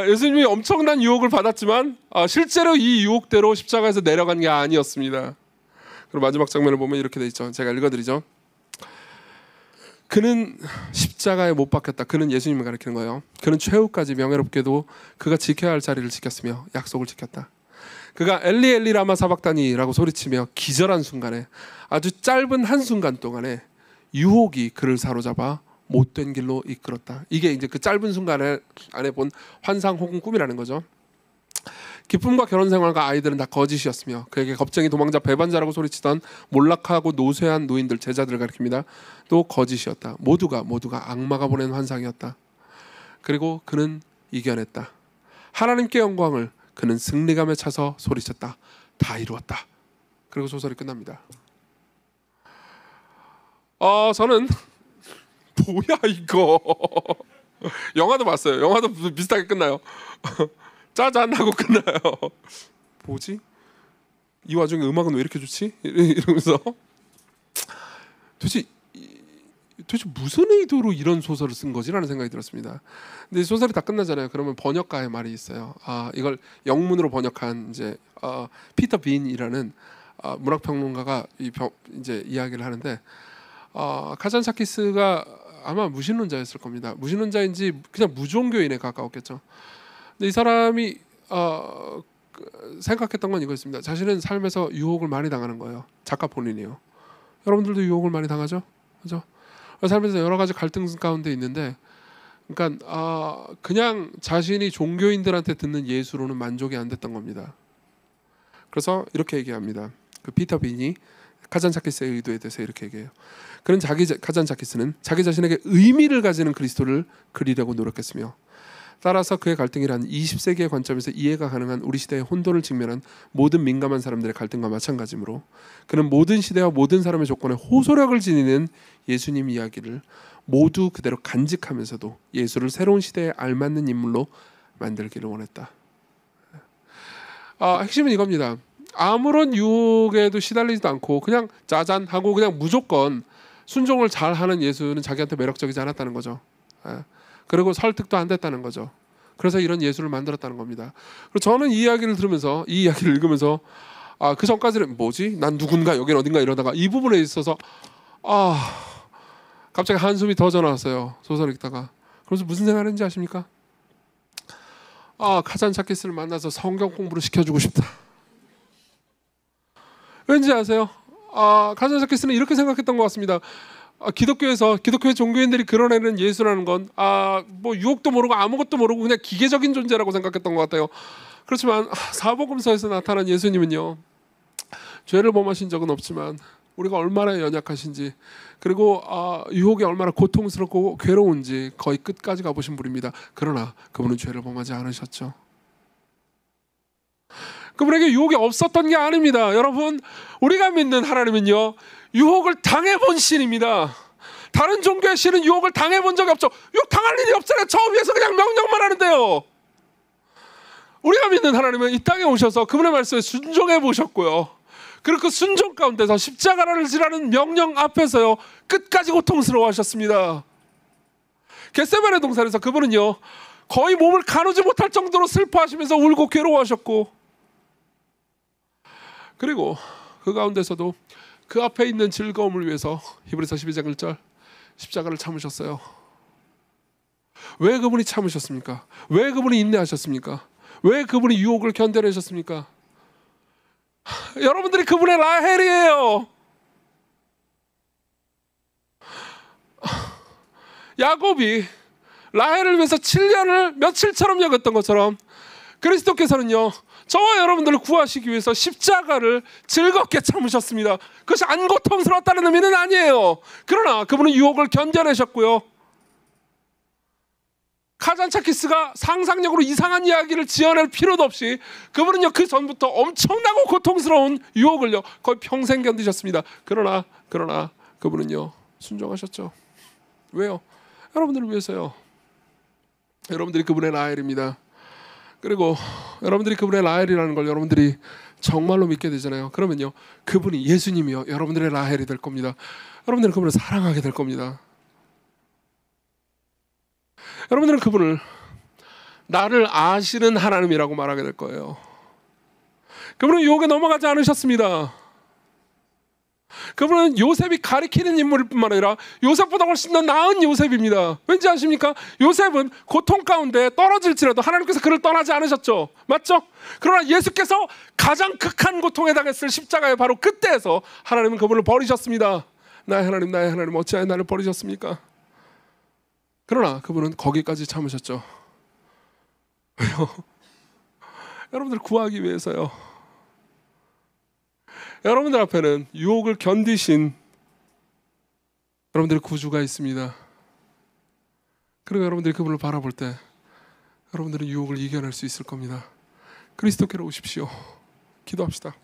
예수님이 엄청난 유혹을 받았지만 실제로 이 유혹대로 십자가에서 내려간 게 아니었습니다. 그리고 마지막 장면을 보면 이렇게 돼 있죠. 제가 읽어드리죠. 그는 십자가에 못 박혔다. 그는 예수님을 가리키는 거예요. 그는 최후까지 명예롭게도 그가 지켜야 할 자리를 지켰으며 약속을 지켰다. 그가 엘리 엘리 라마 사박다니라고 소리치며 기절한 순간에, 아주 짧은 한순간 동안에 유혹이 그를 사로잡아 못된 길로 이끌었다. 이게 이제 그 짧은 순간에 안에 본 환상 혹은 꿈이라는 거죠. 기쁨과 결혼 생활과 아이들은 다 거짓이었으며 그에게 겁쟁이, 도망자, 배반자라고 소리치던 몰락하고 노쇠한 노인들, 제자들을 가리킵니다. 또 거짓이었다. 모두가 악마가 보낸 환상이었다. 그리고 그는 이겨냈다. 하나님께 영광을 그는 승리감에 차서 소리쳤다. 다 이루었다. 그리고 소설이 끝납니다. 저는 뭐야 이거. 영화도 봤어요. 영화도 비슷하게 끝나요. 짜잔 하고 끝나요. 뭐지? 이 와중에 음악은 왜 이렇게 좋지? 이러면서 도대체 무슨 의도로 이런 소설을 쓴 거지라는 생각이 들었습니다. 근데 소설이 다 끝나잖아요. 그러면 번역가의 말이 있어요. 이걸 영문으로 번역한 이제 피터 빈이라는 문학 평론가가 이제 이야기를 하는데, 카잔차키스가 아마 무신론자였을 겁니다. 무신론자인지 그냥 무종교인에 가까웠겠죠. 근데 이 사람이 생각했던 건 이거였습니다. 자신은 삶에서 유혹을 많이 당하는 거예요. 작가 본인이요. 여러분들도 유혹을 많이 당하죠? 그죠? 삶에서 여러 가지 갈등 가운데 있는데, 그러니까 그냥 자신이 종교인들한테 듣는 예수로는 만족이 안 됐던 겁니다. 그래서 이렇게 얘기합니다. 그 피터 빈이 카잔차키스의 의도에 대해서 이렇게 얘기해요. 그는 카잔차키스는 자기 자신에게 의미를 가지는 그리스도를 그리려고 노력했으며, 따라서 그의 갈등이란 20세기의 관점에서 이해가 가능한 우리 시대의 혼돈을 직면한 모든 민감한 사람들의 갈등과 마찬가지므로, 그는 모든 시대와 모든 사람의 조건에 호소력을 지니는 예수님 이야기를 모두 그대로 간직하면서도 예수를 새로운 시대에 알맞는 인물로 만들기를 원했다. 핵심은 이겁니다. 아무런 유혹에도 시달리지도 않고 그냥 짜잔 하고 그냥 무조건 순종을 잘하는 예수는 자기한테 매력적이지 않았다는 거죠. 그리고 설득도 안 됐다는 거죠. 그래서 이런 예수를 만들었다는 겁니다. 그리고 저는 이 이야기를 들으면서, 이 이야기를 읽으면서 그 전까지는 뭐지? 난 누군가, 여긴 어딘가 이러다가 이 부분에 있어서 갑자기 한숨이 더 전화왔어요. 소설 읽다가. 그래서 무슨 생각을 했는지 아십니까? 카잔차키스를 만나서 성경 공부를 시켜주고 싶다. 왠지 아세요? 카잔차키스는 이렇게 생각했던 것 같습니다. 기독교에서 기독교의 종교인들이 그려내는 예수라는 건 뭐 유혹도 모르고 아무것도 모르고 그냥 기계적인 존재라고 생각했던 것 같아요. 그렇지만 사복음서에서 나타난 예수님은요, 죄를 범하신 적은 없지만 우리가 얼마나 연약하신지, 그리고 유혹이 얼마나 고통스럽고 괴로운지 거의 끝까지 가보신 분입니다. 그러나 그분은 죄를 범하지 않으셨죠. 그분에게 유혹이 없었던 게 아닙니다. 여러분, 우리가 믿는 하나님은요, 유혹을 당해본 신입니다. 다른 종교의 신은 유혹을 당해본 적이 없죠. 유혹 당할 일이 없잖아요. 저 위에서 그냥 명령만 하는데요. 우리가 믿는 하나님은 이 땅에 오셔서 그분의 말씀에 순종해 보셨고요, 그리고 그 순종 가운데서 십자가를 지라는 명령 앞에서요, 끝까지 고통스러워 하셨습니다. 겟세마네 동산에서 그분은요, 거의 몸을 가누지 못할 정도로 슬퍼하시면서 울고 괴로워하셨고, 그리고 그 가운데서도 그 앞에 있는 즐거움을 위해서 히브리서 12장 1절 십자가를 참으셨어요. 왜 그분이 참으셨습니까? 왜 그분이 인내하셨습니까? 왜 그분이 유혹을 견뎌내셨습니까? 여러분들이 그분의 라헬이에요. 야곱이 라헬을 위해서 7년을 며칠처럼 여겼던 것처럼 그리스도께서는요, 저와 여러분들을 구하시기 위해서 십자가를 즐겁게 참으셨습니다. 그것이 안 고통스러웠다는 의미는 아니에요. 그러나 그분은 유혹을 견뎌내셨고요, 카잔차키스가 상상력으로 이상한 이야기를 지어낼 필요도 없이 그분은요, 그 전부터 엄청나고 고통스러운 유혹을요 거의 평생 견디셨습니다. 그러나 그분은요 순종하셨죠. 왜요? 여러분들을 위해서요. 여러분들이 그분의 라헬입니다. 그리고 여러분들이 그분의 라헬이라는 걸 여러분들이 정말로 믿게 되잖아요. 그러면요, 그분이 예수님이요 여러분들의 라헬이 될 겁니다. 여러분들은 그분을 사랑하게 될 겁니다. 여러분들은 그분을 나를 아시는 하나님이라고 말하게 될 거예요. 그분은 유혹에 넘어가지 않으셨습니다. 그분은 요셉이 가리키는 인물일 뿐만 아니라 요셉보다 훨씬 더 나은 요셉입니다. 왠지 아십니까? 요셉은 고통 가운데 떨어질지라도 하나님께서 그를 떠나지 않으셨죠. 맞죠? 그러나 예수께서 가장 극한 고통에 당했을 십자가의 바로 그때에서 하나님은 그분을 버리셨습니다. 나의 하나님 어찌하여 나를 버리셨습니까? 그러나 그분은 거기까지 참으셨죠. 왜요? 여러분들 구하기 위해서요. 여러분들 앞에는 유혹을 견디신 여러분들의 구주가 있습니다. 그리고 여러분들이 그분을 바라볼 때 여러분들은 유혹을 이겨낼 수 있을 겁니다. 그리스도께로 오십시오. 기도합시다.